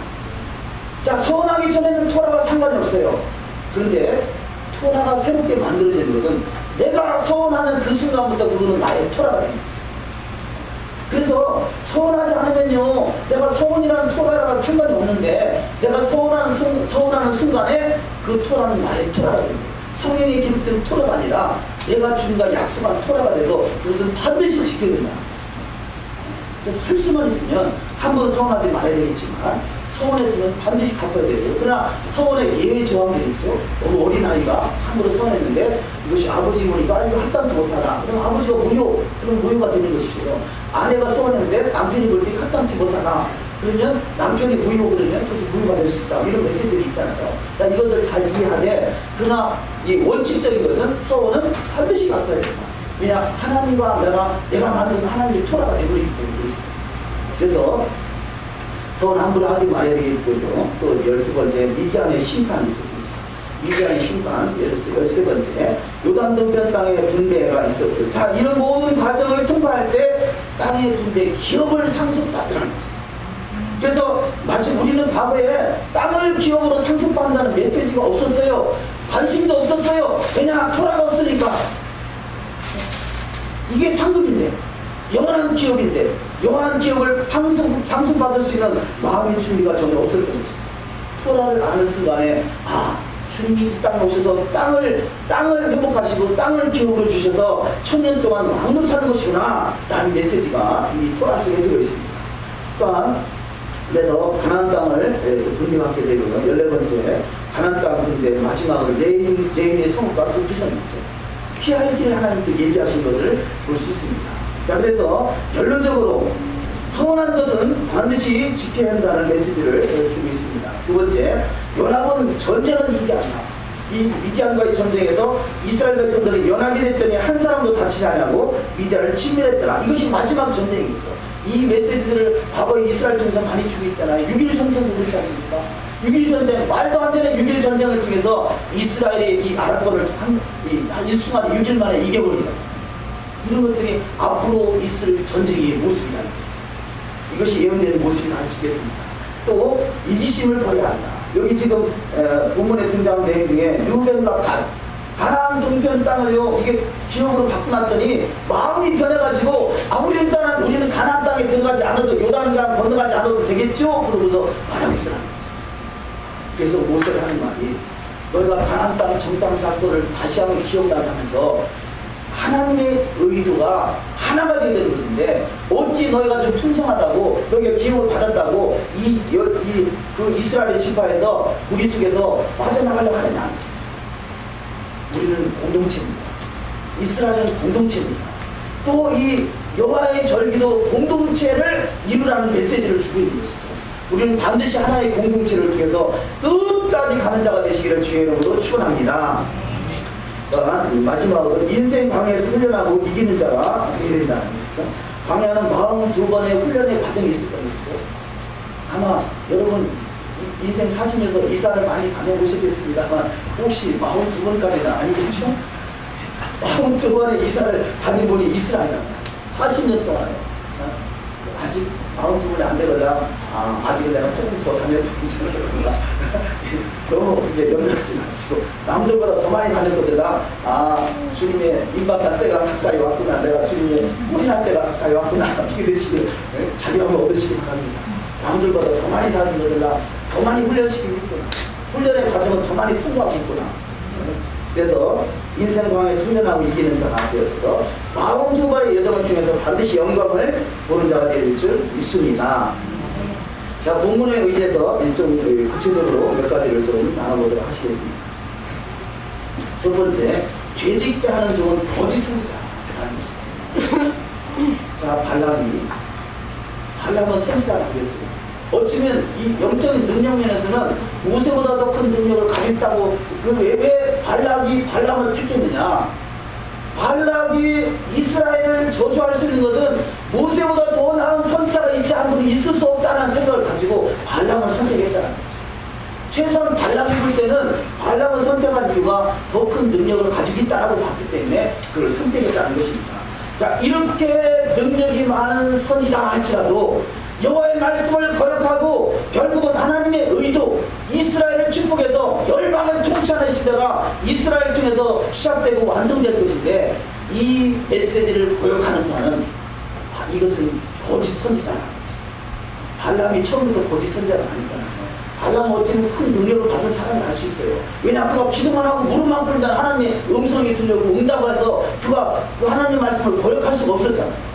S1: 자 서원하기 전에는 토라가 상관이 없어요. 그런데 토라가 새롭게 만들어지는 것은 내가 서원하는 그 순간부터 그거는 나의 토라가 됩니다. 그래서 서원하지 않으면요 내가 서원이라는 토라랑 상관이 없는데 내가 서원하는 순간에 그 토라는 나의 토라가 됩니다. 성경에 기록된 토라가 아니라 내가 주님과 약속한 토라가 돼서 그것은 반드시 지켜야 된다. 그래서 할 수만 있으면 함부로 서원하지 말아야 되겠지만 서원했으면 반드시 갚아야 되고, 그러나 서원에 예외 조항들이 있죠. 너무 어린아이가 함부로 서원했는데 이것이 아버지 보니까 이거 합당치 못하다. 그럼 아버지가 그럼 무효가 되는 것이죠. 아내가 서원했는데 남편이 볼 때 합당치 못하다. 그러면 남편이 무효 그러면 그것이 무효가 될 수 있다. 이런 메시지들이 있잖아요. 그러니까 이것을 잘 이해하되, 그러나 이 원칙적인 것은 서원은 반드시 갚아야 된다. 왜냐 하나님과 내가 만든 하나님의 토라가 되버리기 때문에 그렇습니다. 그래서 서원 함부로 하지 말아야 되겠고요. 또 12번째 미디안의 심판이 있었습니다. 미디안의 심판 13번째 요단동편 땅의 분배가 있었고요. 자 이런 모든 과정을 통과할 때 땅의 분배 기업을 상속받더라는 것입니다. 그래서 마치 우리는 과거에 땅을 기업으로 상속받는다는 메시지가 없었어요. 관심도 없었어요. 왜냐 토라가 없으니까. 이게 상급인데 영원한 기업인데 영원한 기업을 상속받을 수 있는 마음의 준비가 전혀 없을 겁니다. 토라를 아는 순간에 주님이 이 땅에 오셔서 땅을 회복하시고 땅을 기업으로 주셔서 1000년 동안 왕노릇하는 것이구나 라는 메시지가 이 토라 속에 들어있습니다. 또한 그래서 가나안 땅을 분배받게 되고요. 14번째 가나안 땅 분배 마지막으로 레인의 성읍과 그 비선이죠. 피할 길을 하나님께 얘기하신 것을 볼 수 있습니다. 자 그래서 결론적으로 서원한 것은 반드시 지켜야 한다는 메시지를 주고 있습니다. 두 번째, 연합은 전쟁을 이기지 않나. 이 미디안과의 전쟁에서 이스라엘 백성들은 연합이 됐더니 한 사람도 다치지 않고 미디안을 침멸했더라. 이것이 마지막 전쟁이죠. 이 메시지들을 과거에 이스라엘 통해서 많이 주고 있잖아요. 6.1 전쟁도 그렇지 않습니까? 6.1 전쟁, 말도 안 되는 6.1 전쟁을 통해서 이스라엘이 이 아랍권을 일순간에 6일 만에 이겨버리잖아요. 이런 것들이 앞으로 있을 전쟁의 모습이라는 것이죠. 이것이 예언되는 모습이 아니시겠습니까? 또 이기심을 버려야 한다. 여기 지금 본문에 등장한 내용 중에 르우벤과 가나안 동편 땅을요 이게 기업으로 바꿔놨더니 마음이 변해가지고 우리는 가나안 땅에 들어가지 않아도 요단강 건너가지 않아도 되겠죠? 그러고서 말하고 있더라는 거죠. 그래서 모세가 하는 말이 너희가 가나안 땅 정탐 사건을 다시 한번 기억나게 하면서 하나님의 의도가 하나가 되야 되는 것인데 어찌 너희가 좀 풍성하다고 너희가 기업을 받았다고 그 이스라엘의 지파에서 우리 속에서 빠져나가려고 하느냐. 우리는 공동체입니다. 이스라엘은 공동체입니다. 또 이 여호와의 절기도 공동체를 이루라는 메시지를 주고 있는 것이죠. 우리는 반드시 하나의 공동체를 통해서 끝까지 가는 자가 되시기를 주의 이름으로 축원합니다. 마지막으로 인생 광야에서 훈련하고 이기는 자가 되어야 된다는 것이죠. 광야는 42번의 훈련의 과정이 있을 것이죠. 아마 여러분 인생 사시면서 이사를 많이 다녀보셨겠습니다만 혹시 42번까지는 아니겠죠? 42번의 이사를 다녀보니 이스라엘입니다. 40년 동안에 아직 42번이 안 되거나 아직은 내가 조금 더 다녀도 괜찮을까. 너무 이제 연락하지 마시고 남들보다 더 많이 다녔거든요. 주님의 임박한 때가 가까이 왔구나. 내가 주님의 뿌리날 때가 가까이 왔구나. 이렇게 되시길 자유함을 얻으시기 바랍니다. 남들보다 더 많이 다녔거든요. 더 많이 훈련시키고 있구나. 훈련의 과정은 더 많이 통과하고 있구나. 그래서 인생 광야에서 훈련하고 이기는 자가 되어서 42번의 여정을 통해서 반드시 영광을 보는 자가 될 줄 믿습니다. 자, 본문에 의지해서 좀 구체적으로 몇 가지를 좀 나눠보도록 하시겠습니다. 첫 번째, 죄짓게 하는 종은 거짓 선지자라는 것입니다. 자, 발람은 선지자라고 했어요. 어쩌면 이 영적인 능력 면에서는 모세보다 더 큰 능력을 가졌다고. 왜 발람을 택했느냐? 발락이 이스라엘을 저주할 수 있는 것은 모세보다 더 나은 선지자가 있지 않고는 있을 수 없다는 생각을 가지고 발락을 선택했다는 거죠. 최소한 발락이 볼 때는 발락을 선택한 이유가 더 큰 능력을 가지고 있다고 봤기 때문에 그걸 선택했다는 것입니다. 자, 이렇게 능력이 많은 선지자라 할지라도 여호와의 말씀을 거역하고 결국은 하나님의 의도, 이스라엘을 축복해서 열방을 통치하는 시대가 이스라엘 통해서 시작되고 완성될 것인데, 이 메시지를 거역하는 자는 이것은 거짓 선지자라. 발람이 처음부터 거짓 선지자가 아니잖아요. 발람 어찌는 큰 능력을 받은 사람이 알 수 있어요. 왜냐, 그가 기도만 하고 무릎만 꿇면 하나님의 음성이 들려오고 응답을 해서 그가 그 하나님 말씀을 거역할 수가 없었잖아요.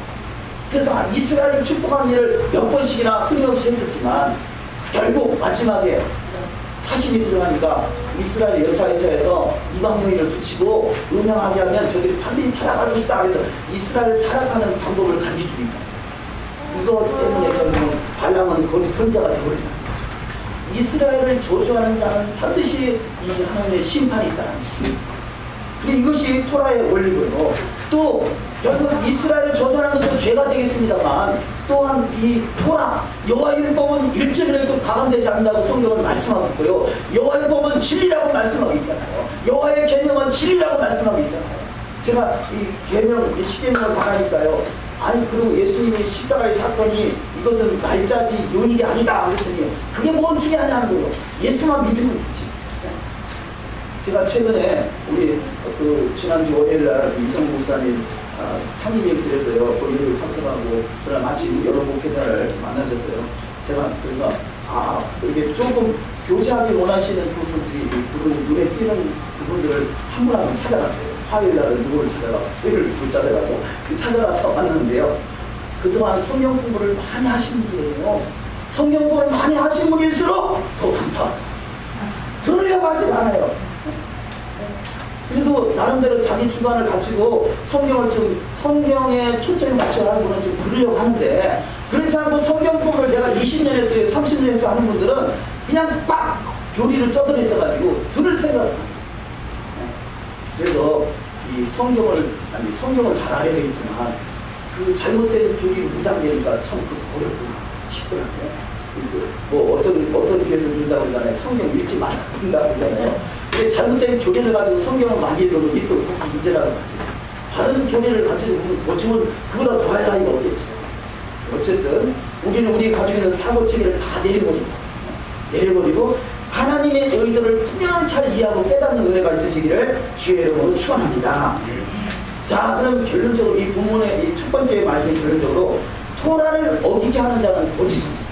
S1: 그래서 이스라엘을 축복하는 일을 몇 번씩이나 끊임없이 했었지만 결국 마지막에 사심이 들어가니까 이스라엘 여차여차해서 이방 여인을 붙이고 음행하게 하면 저들이 반드시 타락할 것이다. 그래서 이스라엘을 타락하는 방법을 가르쳐주고 있잖아요. 이것 때문에 결국 발람은 거기 선지자가 되어버린다는 거죠. 이스라엘을 저주하는 자는 반드시 이 하나님의 심판이 있다는 거죠. 근데 이것이 토라의 원리고요. 또 결국 이스라엘을 저주하는 것도 죄가 되겠습니다만, 또한 이 토라, 여호와 율법은 1절에도 가감되지 않는다고 성경은 말씀하고 있고요. 여호와 율법은 진리라고 말씀하고 있잖아요. 여호와의 계명은 진리라고 말씀하고 있잖아요. 제가 이 계명, 십계명을 말하니까요. 아니, 그리고 예수님의 십자가의 사건이 이것은 날짜지 요일이 아니다 그랬더니 그게 뭔 중요하냐는 거예요. 예수만 믿으면 되지. 제가 최근에 우리 지난주 월요일날 이성 목사님 참여예배에서요, 거기를 참석하고 그러나 마침 여러 목회자를 만나셨어요. 제가 그래서 이렇게 조금 교제하기 원하시는 그분 눈에 띄는 그분들을 한 분 한 분 찾아갔어요. 화요일날은 누구를 찾아가고 수요일을 누구 찾아가고 찾아가서 만났는데요. 그동안 성경 공부를 많이 하신 분이에요. 성경 공부를 많이 하신 분일수록 더 간파. 들으려고 하지 않아요. 그래도 나름대로 자기 주관을 가지고 성경에 초점을 맞춰 하는 분은 좀 들으려고 하는데, 그렇지 않고 성경 공부를 내가 20년 했어요, 30년 했어 하는 분들은 그냥 빡! 교리를 쩌들어 있어가지고 들을 생각을 합니다. 그래서 이 성경을 잘 알아야 되겠지만, 그 잘못된 교리를 무장되니까 참 그것도 어렵구나 싶더라고요. 뭐 어떤 교회에서 그런다고 그러잖아요. 성경 읽지 말라고 그러잖아요. 근데 잘못된 교리를 가지고 성경을 많이 읽으면 이또 문제라고 하죠. 다른 교리를 가지고 보면 도중은 그보다 더할 나위가 없겠죠. 어쨌든 우리는 우리 가지고 있는 사고체계를 다 내려버리고 하나님의 의도를 분명히 잘 이해하고 깨닫는 은혜가 있으시기를 주의 이름으로 축원합니다. 자, 그럼 결론적으로 이 본문의 이 첫 번째 말씀이 결론적으로 토라를 어기게 하는 자는 거짓 선지자.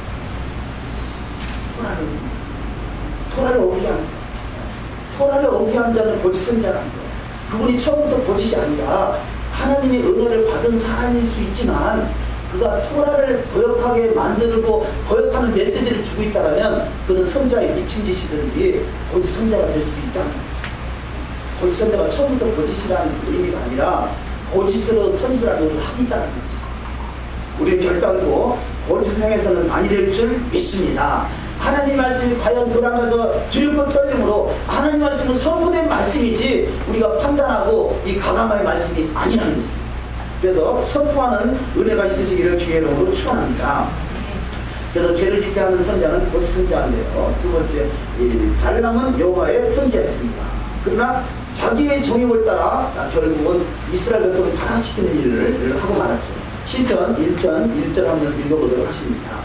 S1: 토라를 어기게 하는 자. 토라를 어기게 하는 자는 거짓 선지자라는 거예요. 그분이 처음부터 거짓이 아니라 하나님의 은혜를 받은 사람일 수 있지만, 그가 토라를 거역하게 만들고 거역하는 메시지를 주고 있다면 그는 선지자의 미친 짓이든지 거짓 선지자가 될 수도 있다는 거죠. 거짓 선지자가 처음부터 거짓이라는 의미가 아니라 거짓으로 선지자라고 하고 있다는 거죠. 우리는 결단코 거짓을 향해서는 아니 될 줄 믿습니다. 하나님 말씀이 과연 돌아가서 두렵고 떨림으로 하나님 말씀은 선포된 말씀이지 우리가 판단하고 이 가감할 말씀이 아니라는 것입니다. 그래서 선포하는 은혜가 있으시기를 주의 이름으로 축원합니다. 그래서 죄를 짓게 하는 선지자는 거짓 선지자인데요. 두 번째, 발람은 여호와의 선지자였습니다. 그러나 자기의 정욕을 따라 결국은 이스라엘 백성을 타락시키는 일을 하고 말았죠. 시편 1편 1절 한번 읽어보도록 하십니다.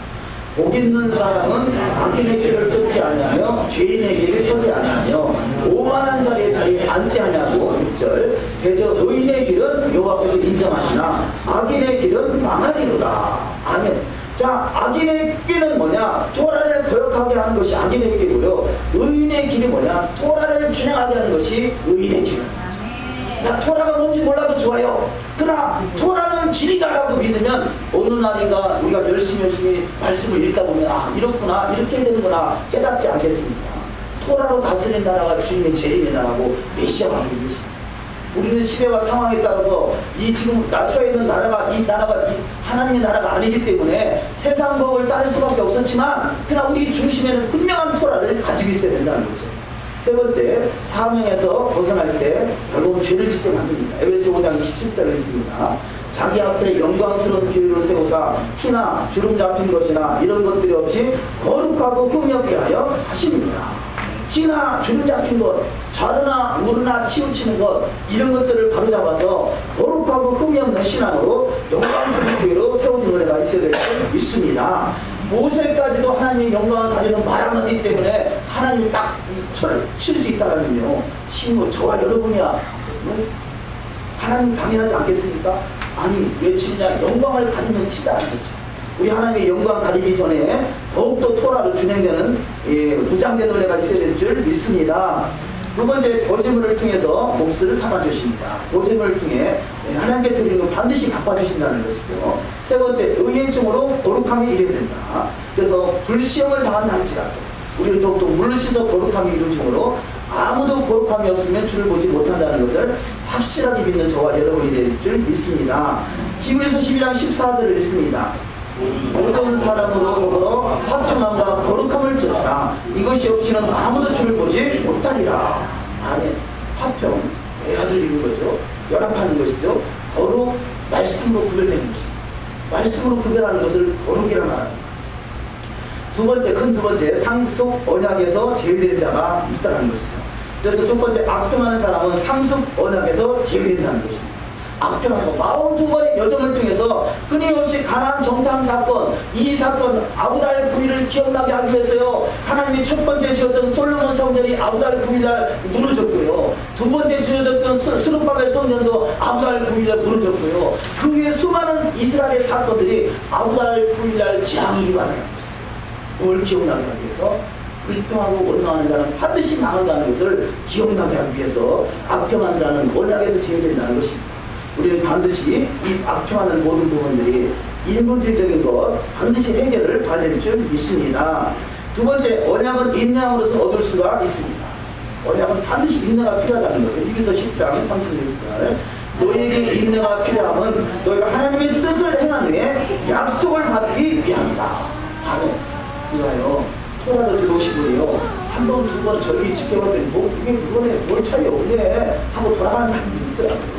S1: 복 있는 사람은 악인의 길을 쫓지 아니하며 죄인의 길을 서지 아니하며 오만한 자리에 자리에 앉지 아니하고 6절 대저 의인의 길은 여호와께서 인정하시나 악인의 길은 망하리로다. 아멘. 자, 악인의 길은 뭐냐? 토라를 거역하게 하는 것이 악인의 길이고요. 의인의 길이 뭐냐? 토라를 준행하게 하는 것이 의인의 길입니다. 자, 토라가 뭔지 몰라도 좋아요. 그러나 토라는 진리다라고 믿으면 어느 날인가 우리가 열심히 말씀을 읽다 보면 이렇구나, 이렇게 해야 되는구나 깨닫지 않겠습니까? 토라로 다스린 나라가 주님의 재림의 나라고 메시아가 아닌 것입니다. 우리는 시대와 상황에 따라서 이 지금 처해 있는 나라가 이 하나님의 나라가 아니기 때문에 세상 법을 따를 수밖에 없었지만, 그러나 우리 중심에는 분명한 토라를 가지고 있어야 된다는 거죠. 세 번째, 사명에서 벗어날 때 결국은 죄를 짓게 만듭니다. 에베소 5장 27절에 있습니다. 자기 앞에 영광스러운 기회를 세우사 티나 주름 잡힌 것이나 이런 것들이 없이 거룩하고 흠이 없게 하여 하십니다. 티나 주름 잡힌 것, 자르나 무르나 치우치는 것, 이런 것들을 바로잡아서 거룩하고 흠이 없는 신앙으로 영광스러운 기회로 세워진 은혜가 있어야 될 수 있습니다. 모세까지도 하나님의 영광을 가리는 말 한마디 때문에 하나님이 딱 철을 칠 수 있다라면요, 신고 저와 여러분이야, 하나님 당연하지 않겠습니까? 아니, 왜 치느냐? 영광을 가리는 치다라는 거죠. 우리 하나님의 영광 가리기 전에 더욱더 토라로 준행되는 무장된 은혜가 있어야 될 줄 믿습니다. 두 번째, 거짓말을 통해서 몫을 삼아주십니다. 거짓말을 통해 하나님께 드리는 건 반드시 갚아주신다는 것이죠. 세 번째, 의의 증으로 거룩함이 이루어야 된다. 그래서 불시험을 당한다 할지라도 우리를 더욱더 물리치서 거룩함이 이루어지므로 아무도 거룩함이 없으면 주를 보지 못한다는 것을 확실하게 믿는 저와 여러분이 될 줄 믿습니다. 히브리서 12장 14절을 읽습니다. 모든 사람으로 더불어 화평함과 거룩함을 쫓아라. 이것이 없이는 아무도 주를 보지 못하리라. 아멘. 화평, 외아들 이룬 거죠. 연합하는 것이죠. 거룩, 말씀으로 구별되는 것이죠. 말씀으로 구별하는 것을 거룩이라 말합니다. 큰 두 번째, 상속 언약에서 제외된 자가 있다는 것이죠. 그래서 첫 번째, 악평하는 사람은 상속 언약에서 제외된다는 것입니다. 악평하고 42번의 여정을 통해서 끊임없이 가나안 정탐 사건, 이 사건 아부달 9일을 기억나게 하기 위해서요, 하나님이 첫 번째 지었던 솔로몬 성전이 아부달 9일날 무너졌고요, 두 번째 지어졌던 스룹바벨 성전도 아부달 9일날 무너졌고요, 그 위에 수많은 이스라엘의 사건들이 아부달 9일날 재앙이 임하는 것이죠. 뭘 기억나게 하기 위해서? 불평하고 원망하는 자는 반드시 망한다는 것을 기억나게 하기 위해서 악평한 자는 언약에서 제외된다는 것입니다. 우리는 반드시 이 악평하는 모든 부분들이 인본주의적인 것 반드시 해결을 봐야 될 줄 믿습니다. 두 번째, 언약은 인내함으로써 얻을 수가 있습니다. 언약은 반드시 인내가 필요하다는 거죠. 히브리서 10장 36절, 너에게 인내가 필요함은 너희가 하나님의 뜻을 행한 후에 약속을 받기 위함이다. 바로 이거요. 토라를 들어오시고요, 한 번, 두 번 저기 지켜봤더니 이게 그거네, 뭘 차이 없네 하고 돌아가는 사람들이 있더라고요.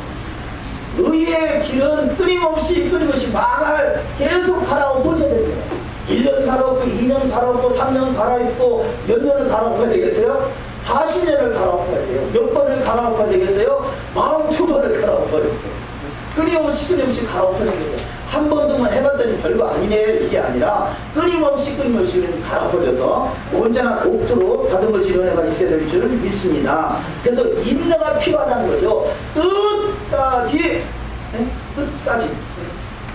S1: 의의 길은 끊임없이 마갈 계속 갈아엎어야 됩니다. 1년 갈아엎고 2년 갈아엎고 3년 갈아엎고 몇 년을 갈아엎어야 되겠어요? 40년을 갈아엎어야 돼요. 몇 번을 갈아엎어야 되겠어요? 42번을 갈아엎어야 돼요. 끊임없이 갈아엎어야 돼요. 한 번, 두 번 해봤더니 별거 아니네, 이게 아니라 끊임없이 갈아엎어져서 언제나 옥토로 다듬어지는 애가 있어야 될 줄 믿습니다. 그래서 인내가 필요하다는 거죠. 끝까지.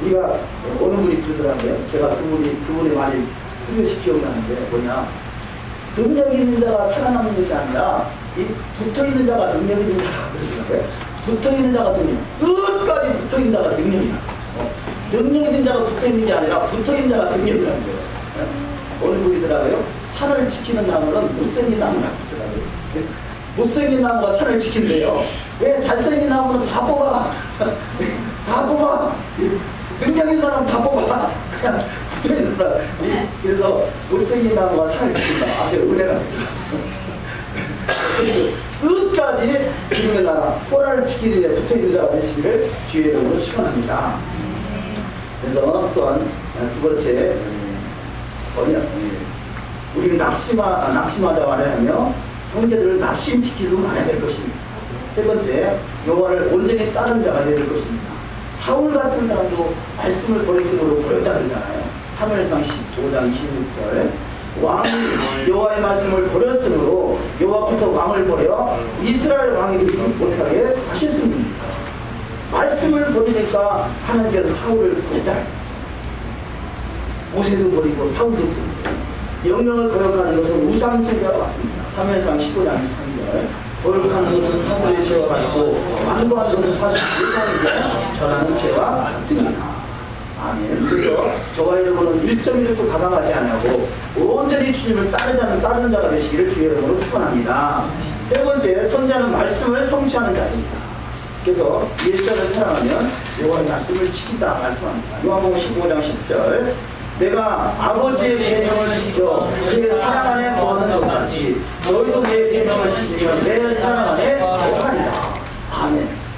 S1: 우리가 어느 분이 그러더라고요. 제가 그분의 말이 뚜렷이 기억나는데 뭐냐, 능력 있는 자가 살아남는 것이 아니라 이 붙어있는 자가 능력 있는 자가 그러더라고요. 붙어있는 자가 끝까지 붙어있는 자가 능력이야. 능력 있는 자가 붙어있는 게 아니라 붙어있는 자가 능력이라는 거예요. 어느 분이더라고요. 산을 지키는 나무는 못생긴 나무라고 하더라고요. 못생긴 나무가 산을 지킨대요. 왜? 잘생긴 나무는 다 뽑아. 다 뽑아. 능력 있는 사람은 다 뽑아. 그냥 붙어있는 사람. 그래서 못생긴 나무가 산을 지킨다. 아주 은혜가 됩니다. 끝까지 기름의 나라, 포라를 지키는 데 붙어있는 자가 되시기를 주의 이름으로 축원합니다. 그래서 또한 두 번째, 우리는 낙심하자 말하며 형제들을 낙심시키고 말아야 될 것입니다. 세 번째, 여호와를 온전히 따르는 자가 될 것입니다. 사울 같은 사람도 말씀을 버리심으로 버렸다 그러잖아요. 사무엘상 15장 26절, 왕이 여호와의 말씀을 버렸으므로 여호와께서 왕을 버려 이스라엘 왕이 되지 못하게 하셨습니다. 말씀을 버리니까 하나님께서 사울을 버렸다. 모세도 버리고 사울도 버리고. 명령을 거역하는 것은 우상숭배와 같습니다. 사무엘상 15장 23절, 거역하는 것은 사슬의 죄와 같고 완고한 것은 사실 못하는 전하는 죄와 같습니다. 아멘. 그래서 저와 여러분은 1.1도 가감하지 않고 온전히 주님을 따르는 자가 되시기를 주의 이름으로 축원합니다. 세 번째, 선지자는 말씀을 성취하는 자입니다. 그래서 예수를 사랑하면 여호와의 말씀을 지킨다 말씀합니다. 요한복음 15장 10절, 내가 아버지의 계명을 지켜 그의 사랑 안에 거하는 것같이 너희도 내 계명을 지키라.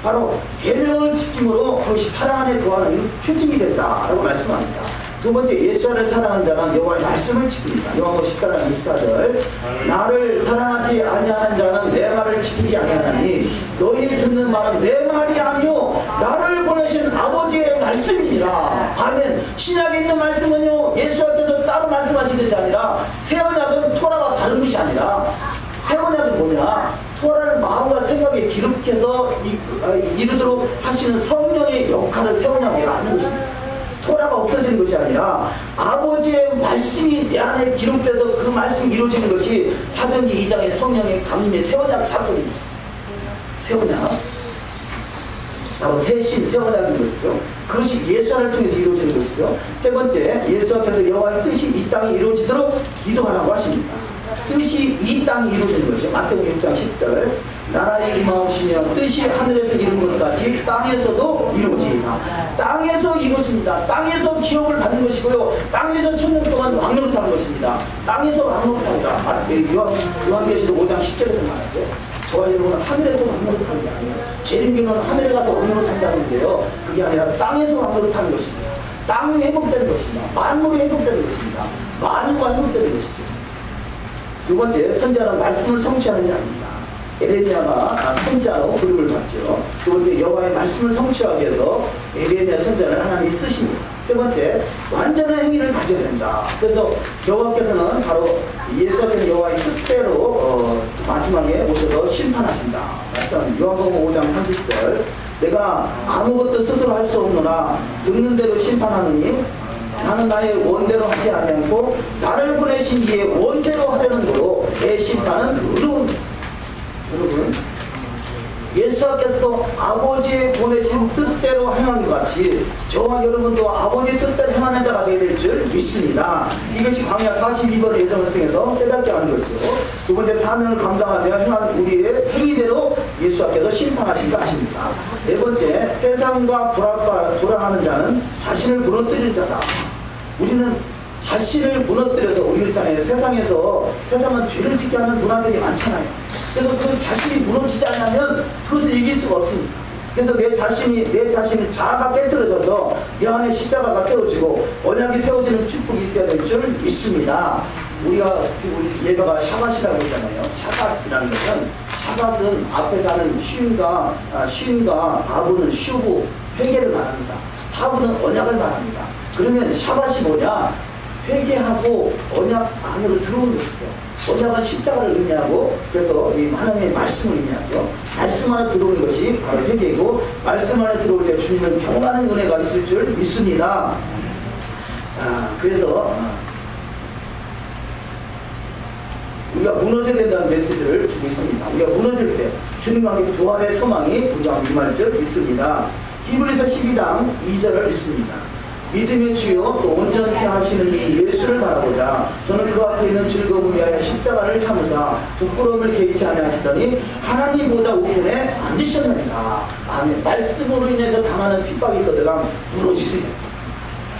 S1: 바로 계명을 지킴으로 그것이 사랑 안에 거하는 표징이 된다라고 말씀합니다. 두 번째, 예수를 사랑하는 자는 여호와의 말씀을 지킵니다. 요한복음 14장 24절 나를 사랑하지 아니하는 자는 내 말을 지키지 아니하나니 너희 듣는 말은 내 말이 아니요 나를 보내신 아버지의 말씀이니라. 아멘. 신약에 있는 말씀은요 예수께서 따로 말씀하신 것이 아니라 새 언약은 토라와 다른 것이 아니라 새 언약은 뭐냐, 토라를 마음과 생각에 기록해서 이루도록 하시는 성령의 역할을 새 언약에 하는 것입니다. 토라가 없어지는 것이 아니라 아버지의 말씀이 내 안에 기록돼서 그 말씀이 이루어지는 것이 사도행전 2장의 성령의 강림의 새 언약 사건입니다. 새 언약, 바로 새신 새 언약인 것이죠. 그것이 예수를 통해서 이루어지는 것이죠. 세 번째, 예수께서 여호와의 뜻이 이 땅에 이루어지도록 기도하라고 하십니다. 뜻이 이 땅에 이루어지는 것이죠. 마태복음 6장 10절 나라의 임하옵시며 뜻이 하늘에서 이룬 것 같이 땅에서도 이루어지리라. 땅에서 이루어집니다. 땅에서 기업을 받는 것이고요. 땅에서 천년 동안 왕노릇하는 것입니다. 땅에서 왕노릇하리라. 요한계시록 5장 10절에서 말하죠. 저와 여러분은 하늘에서 왕노릇하는 게 아니에요. 재림교는 하늘에 가서 왕노릇한다는데요. 그게 아니라 땅에서 왕노릇하는 것입니다. 땅이 회복되는 것입니다. 만물이 회복되는 것입니다. 만유가 회복되는 것이죠. 두 번째, 선지자는 말씀을 성취하는 자입니다. 에레미야가 선지자로 부름을 받죠. 두 번째, 여호와의 말씀을 성취하기 위해서 에레미야 선지자를 하나님이 쓰십니다. 세 번째, 완전한 행위를 가져야 된다. 그래서 여호와께서는 바로 예수께서 여호와의 뜻대로 마지막에 오셔서 심판하신다. 말씀합니다. 요한복음 5장 30절 내가 아무것도 스스로 할 수 없노라 듣는 대로 심판하느니 나는 나의 원대로 하지 아니하고 나를 보내신 이의 원대로 하려는 거로 내 심판은 의로운. 여러분, 예수께서도 아버지의 보내신 뜻대로 행한 것 같이 저와 여러분도 아버지의 뜻대로 행하는 자가 되어야 될 줄 믿습니다. 이것이 광야 42번의 예정을 통해서 깨닫게 하는 것이고, 두 번째, 사명을 감당하며 행한 우리의 행위대로 예수께서 심판하신다 하십니다. 네 번째, 세상과 돌아가는 자는 자신을 무너뜨리는 자다. 우리는 자신을 무너뜨려서, 우리 있잖아요, 세상은 죄를 짓게 하는 문화들이 많잖아요. 그래서 그 자신이 무너지지 않으면 그것을 이길 수가 없습니다. 그래서 내 자신이 자아가 깨뜨려져서 내 안에 십자가가 세워지고 언약이 세워지는 축복이 있어야 될 줄 믿습니다. 우리 예배가 샤밧이라고 했잖아요. 샤밧이라는 것은, 샤밧은 앞에 가는 쉰과 바브는 슈브, 회개를 말합니다. 바브는 언약을 말합니다. 그러면 샤밧이 뭐냐? 회개하고 언약 안으로 들어오는 것이죠. 언약은 십자가를 의미하고, 그래서 이 하나님의 말씀을 의미하죠. 말씀 안에 들어오는 것이 바로 회개이고, 말씀 안에 들어올 때 주님은 경험하는 은혜가 있을 줄 믿습니다. 그래서 우리가 무너져야 된다는 메시지를 주고 있습니다. 우리가 무너질 때 주님과 부활의 소망이 우리가 임할 줄 믿습니다. 히브리서 12장 2절을 읽습니다. 믿음의 주요 또 온전케 하시는 이 예수를 바라보자. 저는 그 앞에 있는 즐거움을 위하여 십자가를 참으사 부끄러움을 개의치 아니하시더니 하나님보다 우편에 앉으셨느니라. 아멘. 말씀으로 인해서 당하는 핍박이 거들랑 무너지세요.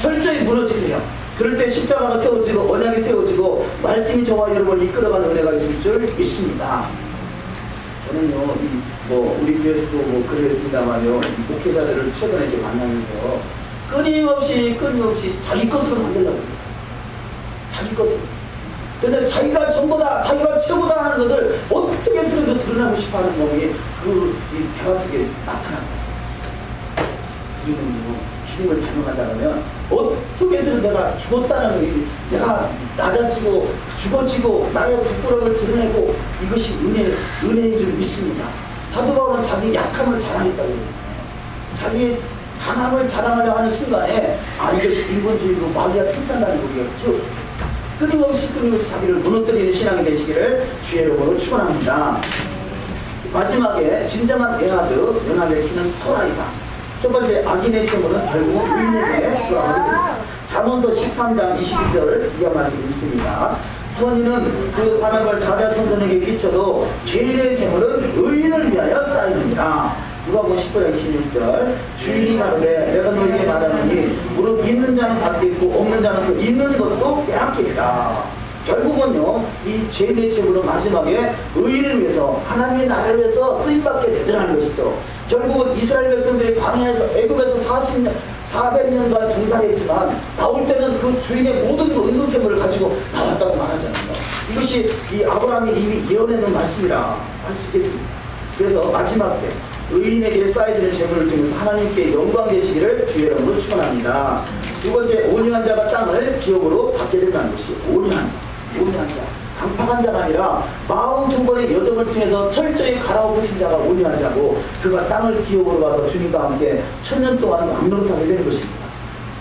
S1: 철저히 무너지세요. 그럴 때 십자가가 세워지고 언약이 세워지고 말씀이 저와 여러분을 이끌어가는 은혜가 있을 줄 믿습니다. 저는요, 우리 교회에서도 그러겠습니다만요, 목회자들을 최근에 이렇게 만나면서 끊임없이 자기 것으로 만들려고 해요. 자기 것으로. 그래서 자기가 전부다, 자기가 최고다 하는 것을 어떻게 해서라도 드러나고 싶어 하는 놈이 이 대화 속에 나타납니다. 우리는 죽음을 닮아간다면 어떻게 해서든 내가 죽었다는, 내가 낮아지고 죽어지고 나의 부끄러움을 드러내고, 이것이 은혜인 줄 믿습니다. 사도 바울은 자기 약함을 자랑했다고 해요. 자기 강함을 자랑하려 하는 순간에 이것이 인본주의고 마귀가 틈탄다는 걸 우리가 기억해요. 끊임없이 자기를 무너뜨리는 신앙이 되시기를 주의 이름으로 축원합니다. 마지막에 진정한 연합의 키는 토라이다. 첫 번째, 악인의 체험은 결국 의인에게 돌아가게. 잠언서 13장 22절 이하 말씀 있습니다. 선인은 그 사람을 자자손손에게 끼쳐도 죄인의 재물은 의인을 위하여 쌓이느니라. 누가복음 10장 26절 주인이 가로되 내가 너희에게 말하노니 무릇 있는 자는 받겠고 없는 자는 그 있는 것도 빼앗기리라. 결국은요, 이 죄인의 책으로 마지막에 의인을 위해서, 하나님의 나라를 위해서 쓰임받게 되더라는 것이죠. 결국은 이스라엘 백성들이 광야에서, 애굽에서 400년간 종살이했지만 나올 때는 그 주인의 모든 그 은근템을 가지고 나왔다고 말하잖아요. 이것이 이 아브라함이 이미 예언해놓은 말씀이라 할 수 있겠습니다. 그래서 마지막 때 의인에게 쌓여지는 재물을 통해서 하나님께 영광 되시기를 주의 이름으로 축원합니다. 두 번째, 온유한 자가 땅을 기업으로 받게 된다는 것이에요. 온유한 자, 강팍한 자가 아니라 42번의 여정을 통해서 철저히 갈아엎으신 자가 온유한 자고, 그가 땅을 기업으로 받아 주님과 함께 1000년 동안 왕노릇하게 되는 것입니다.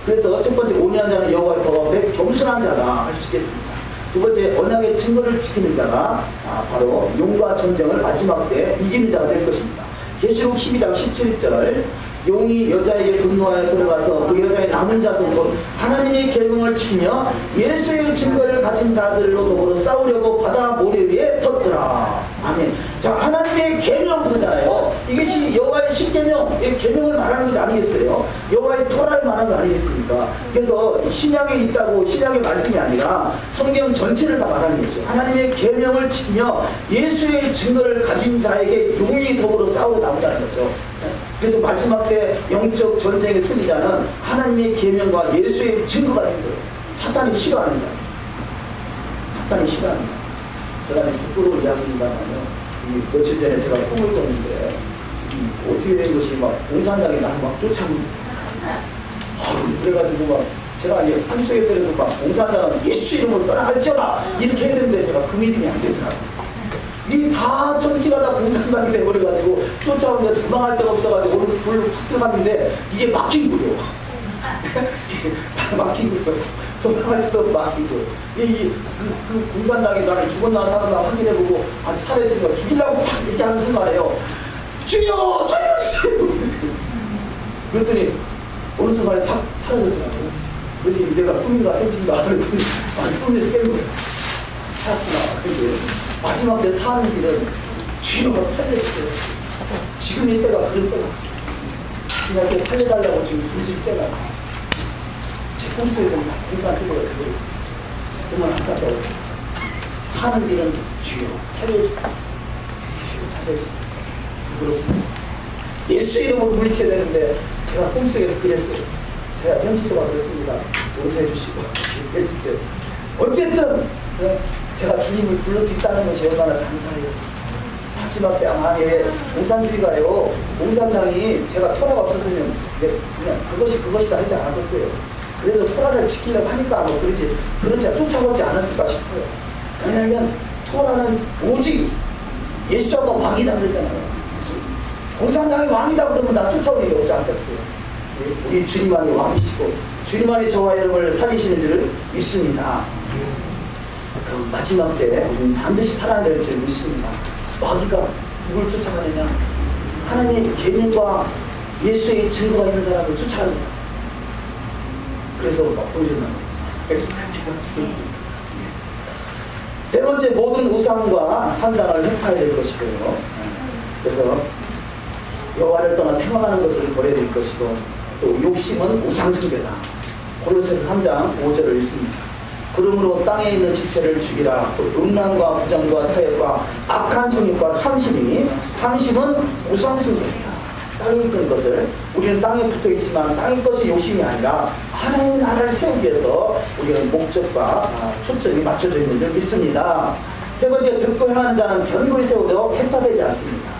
S1: 그래서 첫 번째, 온유한 자는 여호와의 법 앞에 겸손한 자다 할 수 있겠습니다. 두 번째, 언약의 증거를 지키는 자가 바로 용과 전쟁을 마지막 때 이기는 자가 될 것입니다. 계시록 12장 17절, 용이 여자에게 분노하여 들어가서 그 여자의 남은 자손 곧 하나님의 계명을 지키며 예수의 증거를 가진 자들로 더불어 싸우려고 바다 모래 위에 섰더라. 아멘. 자, 하나님의 계명 그잖아요. 이것이 여호와의 십계명, 계명을 말하는 것 아니겠어요? 여호와의 토라를 말하는 거 아니겠습니까? 그래서 신약에 있다고 신약의 말씀이 아니라 성경 전체를 다 말하는 거죠. 하나님의 계명을 지키며 예수의 증거를 가진 자에게 용이 더불어 싸우러 나온다는 거죠. 그래서 마지막 때 영적 전쟁의 승리자는 하나님의 계명과 예수의 증거가 있는 거예요. 사탄이 싫어하는 자. 사탄이 싫어하는 자. 제가 부끄러운 이야기입니다만요. 며칠 전에 제가 꿈을 꿨는데 어떻게 된 것이 막 공산당이 나를 막 쫓아옵니다. 그래가지고 막 제가 꿈속에서라도 막 공산당은 예수 이름으로 떠나갈지어다 이렇게 했는데 제가 그 믿음이 안 되더라고요. 이게 다 정치가 다 공산당이 돼버려가지고 쫓아오는데 도망할 데가 없어가지고 오늘 불로 확 들어갔는데 이게 막힌 거예요. 막힌 거예요. 도망할 데도 막힌 거예요. 그 공산당이 나를 죽었나 살았나 확인해보고 아직 살아있으니까 죽이려고 팍 이렇게 하는 순간에요. 주여 살려주세요. 그랬더니 어느 순간에 싹 사라졌더라고요. 그래서 내가 꿈인가 생신가 그랬더니 꿈에서 깨는 거예요. 살았구나. 근데 마지막 때 사는 길은 주여 살려주세요. 지금 이때가 그럴 때가 그냥 이렇게 살려달라고 지금 부르실 때가 제 꿈속에서는 다 공사한 때가 그거였어요. 정말 안타까웠어요. 사는 길은 주여 살려주세요. 주여 살려주세요. 부끄럽습니다. 예수 이름으로 물리쳐야 되는데 제가 꿈속에서 그랬어요. 제가 편지소가 그랬습니다. 용서해 주시고 해주세요. 어쨌든 제가 주님을 불러 수 있다는 것이 얼마나 감사해요. 마지막 때 만약에 공산주의가요, 공산당이 제가 토라가 없었으면 그냥 그것이다 하지 않았겠어요. 그래도 토라를 지키려고 하니까 뭐 그러지 쫓아오지 않았을까 싶어요. 왜냐하면 토라는 오직 예수가 왕이다 그랬잖아요. 공산당이 왕이다 그러면 나 쫓아올 일이 없지 않겠어요. 우리 주님만이 왕이시고 주님만이 저와 여러분을 살리시는 줄을 믿습니다. 그럼 마지막 때 우리는 반드시 살아야 될 줄 믿습니다. 마귀가 누굴 쫓아가느냐? 하나님의 계명과 예수의 증거가 있는 사람을 쫓아갑니다. 그래서 막 보여준다. 세 번째, 모든 우상과 산당을 회파해야 될 것이고요. 그래서 여호와를 떠나 생각하는 것을 버려야 될 것이고, 또 욕심은 우상숭배다. 골로새서 3장 5절을 읽습니다. 그러므로 땅에 있는 지체를 죽이라. 또 음란과 부정과 사역과 악한 정욕과 탐심은 우상숭배이다. 땅에 있는 것을, 우리는 땅에 붙어있지만 땅의 것이 욕심이 아니라 하나님의 나라를 세우기 위해서 우리의 목적과 초점이 맞춰져 있는 줄 믿습니다. 세 번째, 듣고 행하는 자는 견고히 세워도 해파되지 않습니다.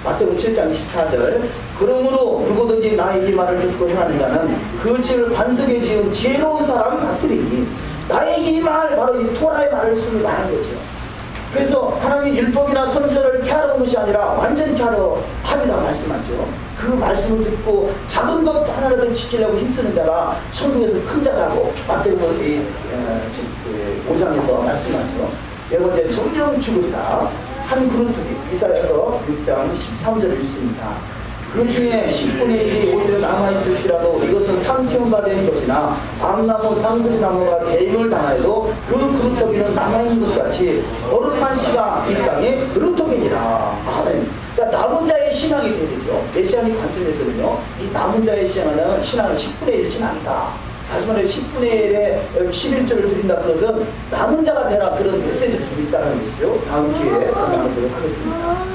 S1: 마태복음 7장 24절, 그러므로 누구든지 나의 이 말을 듣고 행하는 자는 그 집을 반석에 지은 지혜로운 사람 같으리니, 나의 이 말, 바로 이 토라의 말씀을 말하는 거죠. 그래서 하나님의 율법이나 선지자를 폐하러 온 것이 아니라 완전히 폐하러 합니다 말씀하죠. 그 말씀을 듣고 작은 것 하나라도 지키려고 힘쓰는 자가 천국에서 큰 자라고 마태복음 5장에서 말씀하죠. 네 번째, 정령 죽으리라. 한 그루터기, 이사야서 6장 13절을 읽습니다. 그 중에 10분의 1이 오히려 남아있을지라도 이것은 상편화된 것이나 암나무, 상수리나무가 배임을 당하여도 그 그루터기는 남아있는 것 같이 거룩한 씨가 이 땅에 그루터기니라. 아멘. 그러니까 남은 자의 신앙이 돼야 되죠. 메시아닉 관점에서는요, 이 남은 자의 신앙은 10분의 1 신앙이다 다시 말해 10분의 1에 11조를 드린다. 그것은 남은 자가 되라, 그런 메시지를 주고 있다는 것이죠. 다음 기회에 나누도록 하겠습니다.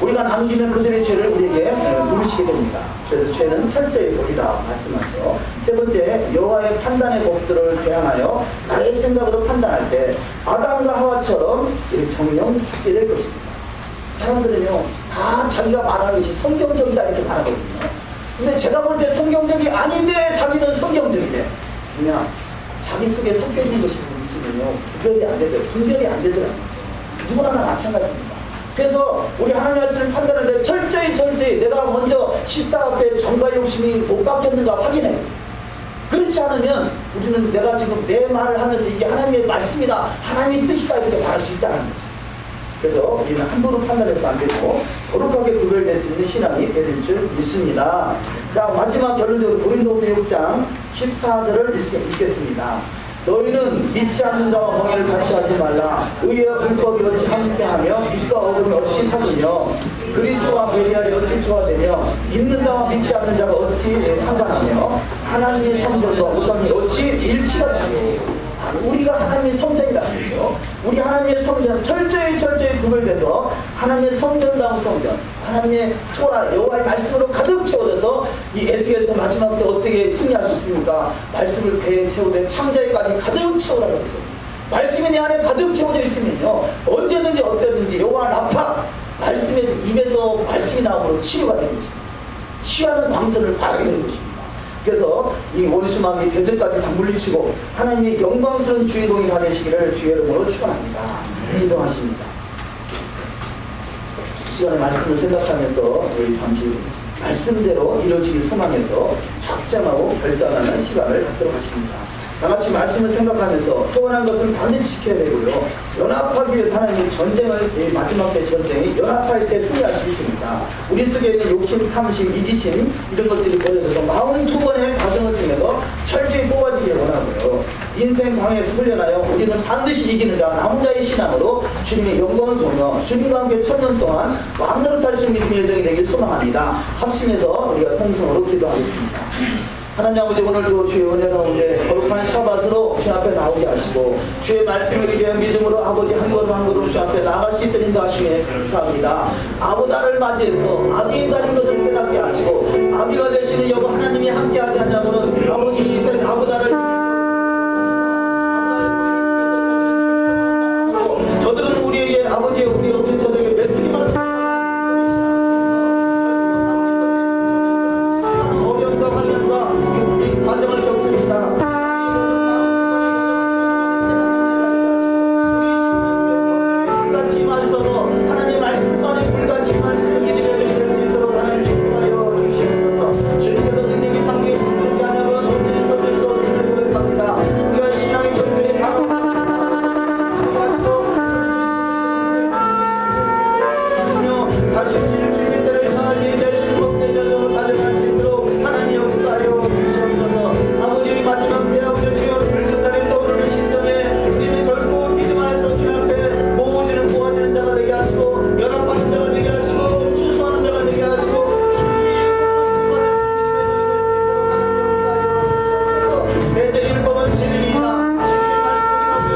S1: 우리가 남기는 그들의 죄를 우리에게 물으시게 됩니다. 그래서 죄는 철저히 버리라 말씀하죠. 세 번째, 여호와의 판단의 법들을 대항하여 나의 생각으로 판단할 때 아담과 하와처럼 정령 죽게 될 것입니다. 사람들은요, 다 자기가 말하는 것이 성경적이다 이렇게 말하거든요. 근데 제가 볼 때 성경적이 아닌데 자기는 성경적이래. 그냥 자기 속에 섞여 있는 것이 있으면요, 구별이 안 되더라고요. 분별이 안 되더라고요. 누구나 다 마찬가지입니다. 그래서 우리 하나님 말씀을 판단할 때 철저히 내가 먼저 십자가 앞에 정과 욕심이 못 받겠는가 확인해. 그렇지 않으면 우리는 내가 지금 내 말을 하면서 이게 하나님의 말씀이다, 하나님의 뜻이다 이렇게 말할 수 있다는 거죠. 그래서 우리는 함부로 판단해서 안 되고 거룩하게 구별될 수 있는 신앙이 될 줄 믿습니다. 자, 마지막 결론적으로 고린도후서 6장 14절을 읽겠습니다. 너희는 믿지 않는 자와 멍에를 같이 하지 말라. 의와 불법이 어찌 함께하며 빛과 어둠이 어찌 사귀며 그리스도와 베리알이 어찌 조화되며 있는 자와 믿지 않는 자가 어찌 상관하며 하나님의 성전과 우상이 어찌 일치가 되며. 우리가 하나님의 성전이라는 거죠. 우리 하나님의 성전 철저히 구별돼서 하나님의 성전다운 성전, 하나님의 토라 여호와의 말씀으로 가득 채워져서 이 에스겔서 마지막 때 어떻게 승리할 수 있습니까? 말씀을 배에 채우되 창자에까지 가득 채우라는 거죠. 말씀이 내 안에 가득 채워져 있으면요, 언제든지 어때든지 여호와 라파, 말씀에서 입에서 말씀이 나오므로 치유가 되는 것입니다. 치유하는 광선을 바라게 되는 것입니다. 그래서 이 원수망이 대적까지 다 물리치고 하나님의 영광스러운 주인공이 다 되시기를 주의 이름으로 축원합니다. 인정하십니다. 시간에 말씀을 생각하면서 우리 잠시 말씀대로 이루어지길 소망해서 작정하고 결단하는 시간을 갖도록 하십니다. 다같이 말씀을 생각하면서 소원한 것은 반드시 지켜야 되고요, 연합하기 위해서 하나님의 전쟁을, 마지막 때 전쟁이 연합할 때 승리할 수 있습니다. 우리 속에 있는 욕심, 탐심, 이기심 이런 것들이 버려져서 42번의 과정을 통해서 철저히 뽑아지길 원하고요, 인생 강에서 훈련하여 우리는 반드시 이기는 자, 남은 자의 신앙으로 주님의 영광을 보며 주님과 함께 천년 동안 왕노릇할 수 있는 예정이 되길 소망합니다. 합심해서 우리가 통성으로 기도하겠습니다. 하나님 아버지, 오늘도 주의 은혜 가운데 거룩한 샤밧으로 주 앞에 나오게 하시고 주의 말씀을 이제 믿음으로 아버지 한 걸음 한 걸음 주 앞에 나아갈 수 있도록 인도하시며 감사합니다. 아보다를 맞이해서 아비의 다른 것을 깨닫게 하시고 아비가 되시는 여부 하나님이 함께하지 않냐고는 아버지 이 생 아보다를 저들은 우리에게 아버지 우리 저들에게 메뚜기만 어려움과 환난과 이 과정을 겪습니다. 불같이 말씀으로 하나님의 말씀만의 불같이 말씀을 믿음에 드릴 수 있도록 하나님 축복하여 주시옵소서. 주님께서 능력이 장기에 불지 않으면 언제나 서질 수 없음을 고백합니다. 우리가 신앙의 존재에 강합니다. 다시 오실 주의 때를 살리 되신 복된 전으로 달려갈 수 있도록 하나님 역사하여 주시옵소서. 아버지, 마지막 때 아버지 주여 붉은 달에 떠오르는 시점에 우리는 결코 믿음 안에서 주 앞에 모아지는 자가 되게 하시고 연합하는 자가 되게 하시고 추수하는 자가 되게 하시고 추수의 일법을 수반할 수 있는 대적 율법은 진리이다. 주님의 말씀이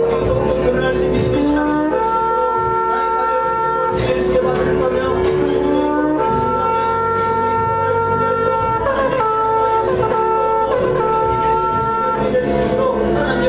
S1: 우리 더욱더 드러날 수 있는 믿음의 신앙이 될 수 있도록 나의 가려움을 예수의 받을 서며 주님의 복을 증가하며 예수의 복을 증가해서 하나님의 예수의 축복으로 예수의 축복으로 하나님